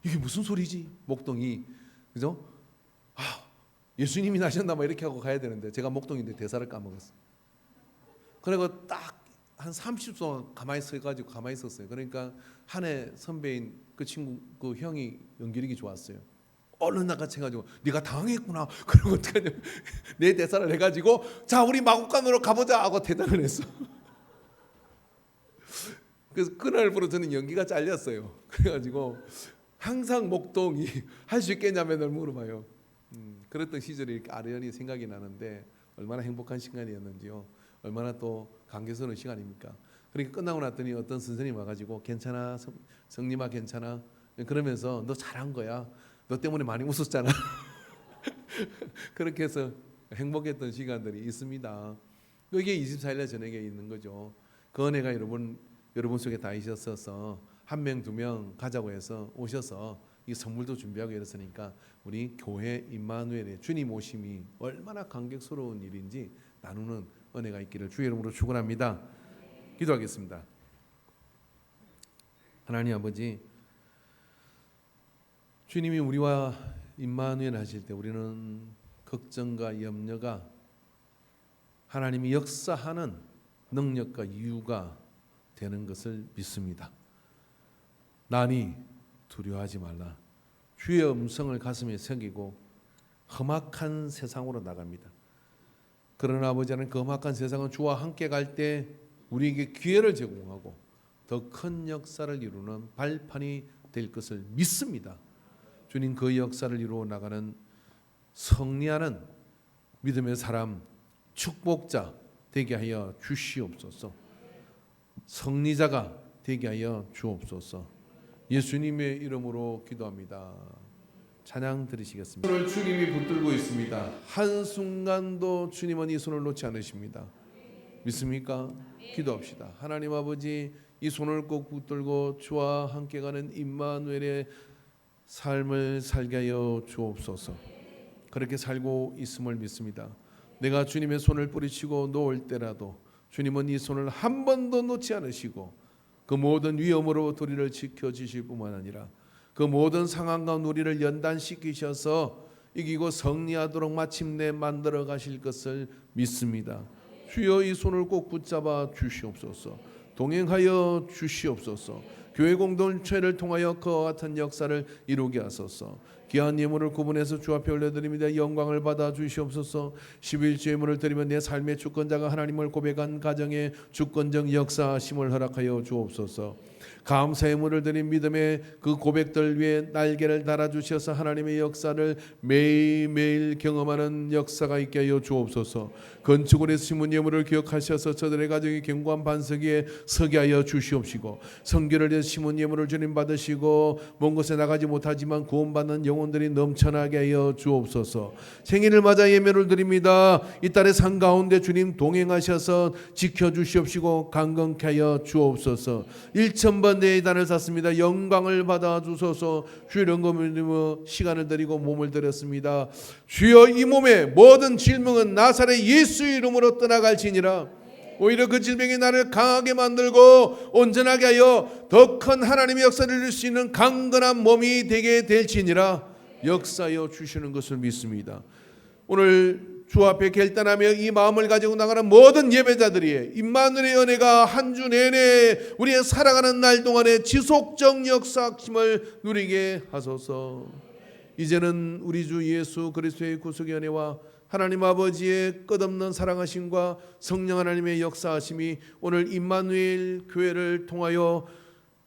[SPEAKER 1] 이게 무슨 소리지? 목동이 그죠? 예수님이 나셨나 막 이렇게 하고 가야 되는데 제가 목동인데 대사를 까먹었어. 그리고 딱 한 30분 가만히 있었어요. 그러니까 한 해 선배인 그 친구 그 형이 연기력이 좋았어요. 얼른 나가채가지고 네가 당황했구나. 그러고 어떡하냐 내 대사를 해가지고 자 우리 마곡간으로 가보자 하고 대답을 했어. 그래서 그날부로 저는 연기가 잘렸어요. 그래가지고 항상 목동이 할 수 있겠냐면을 물어봐요. 그랬던 시절이 이렇게 아련히 생각이 나는데 얼마나 행복한 시간이었는지요. 얼마나 또 감격스러운 시간입니까? 그러니까 끝나고 났더니 어떤 선생님 와가지고 괜찮아 성님아 괜찮아 그러면서 너 잘한 거야. 너 때문에 많이 웃었잖아. 그렇게 해서 행복했던 시간들이 있습니다. 이게 24일 저녁에 있는 거죠. 그 은혜가 여러분 속에 다 있었어서 한 명, 2명 가자고 해서 오셔서 이 선물도 준비하고 이랬으니까 우리 교회 임마누엘의 주님 오심이 얼마나 감격스러운 일인지 나누는 은혜가 있기를 주의 이름으로 축원합니다. 기도하겠습니다. 하나님 아버지, 주님이 우리와 임마누엘 하실 때 우리는 걱정과 염려가 하나님이 역사하는 능력과 이유가 되는 것을 믿습니다. 나니 두려워하지 말라. 주의 음성을 가슴에 새기고 험악한 세상으로 나갑니다. 그러나 아버지는 그 험악한 세상은 주와 함께 갈 때 우리에게 기회를 제공하고 더 큰 역사를 이루는 발판이 될 것을 믿습니다. 주님, 그 역사를 이루어 나가는 승리하는 믿음의 사람, 축복자 되게 하여 주시옵소서. 승리자가 되게 하여 주옵소서. 예수님의 이름으로 기도합니다. 찬양 드리시겠습니다. 손을 주님이 붙들고 있습니다. 한순간도 주님은 이 손을 놓지 않으십니다. 믿습니까? 기도합시다. 하나님 아버지, 이 손을 꼭 붙들고 주와 함께 가는 임마누엘의 삶을 살게 하여 주옵소서. 그렇게 살고 있음을 믿습니다. 내가 주님의 손을 뿌리치고 놓을 때라도 주님은 이 손을 한 번도 놓지 않으시고 그 모든 위험으로부터 우리를 지켜주실 뿐만 아니라 그 모든 상황 가운데 우리를 연단시키셔서 이기고 승리하도록 마침내 만들어 가실 것을 믿습니다. 주여, 이 손을 꼭 붙잡아 주시옵소서. 동행하여 주시옵소서. 교회 공동체를 통하여 그와 같은 역사를 이루게 하소서. 귀한 예물을 구분해서 주 앞에 올려드립니다. 영광을 받아 주시옵소서. 11조 예물을 드리면 내 삶의 주권자가 하나님을 고백한 가정의 주권적 역사심을 허락하여 주옵소서. 감사 예물을 드린 믿음의 그 고백들 위에 날개를 달아주셔서 하나님의 역사를 매일매일 경험하는 역사가 있게 하여 주옵소서. 건축원의 심은 예물을 기억하셔서 저들의 가정이 견고한 반석 위에 서게 하여 주시옵시고, 성결을 위해 심은 예물을 주님 받으시고 먼 곳에 나가지 못하지만 구원받는 영혼들이 넘쳐나게 하여 주옵소서. 생일을 맞아 예물을 드립니다. 이 딸의 산 가운데 주님 동행하셔서 지켜주시옵시고 강건케 하여 주옵소서. 1000번 내 단을 샀습니다. 영광을 받아 주소서. 주의 은금을 시간을 드리고 몸을 드렸습니다. 주여, 이 몸의 모든 질병은 나사렛 예수 이름으로 떠나갈지니라. 오히려 그 질병이 나를 강하게 만들고 온전하게 하여 더 큰 하나님의 역사를 이룰 수 있는 강건한 몸이 되게 될지니라. 역사하여 주시는 것을 믿습니다. 오늘 주 앞에 결단하며 이 마음을 가지고 나가는 모든 예배자들이 임마누엘의 은혜가 한 주 내내 우리의 살아가는 날 동안에 지속적 역사심을 누리게 하소서. 이제는 우리 주 예수 그리스도의 구속의 은혜와 하나님 아버지의 끝없는 사랑하심과 성령 하나님의 역사하심이 오늘 임마누엘 교회를 통하여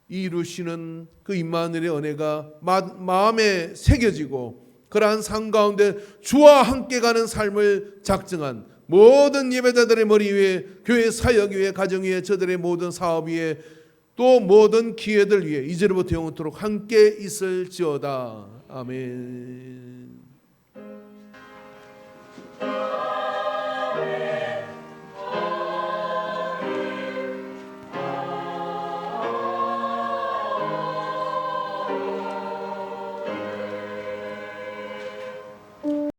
[SPEAKER 1] 이루시는 그 임마누엘의 은혜가 마음에 새겨지고 그러한 삶 가운데 주와 함께 가는 삶을 작정한 모든 예배자들의 머리 위에, 교회 사역 위에, 가정 위에, 저들의 모든 사업 위에, 또 모든 기회들 위에 이제로부터 영원토록 함께 있을지어다. 아멘.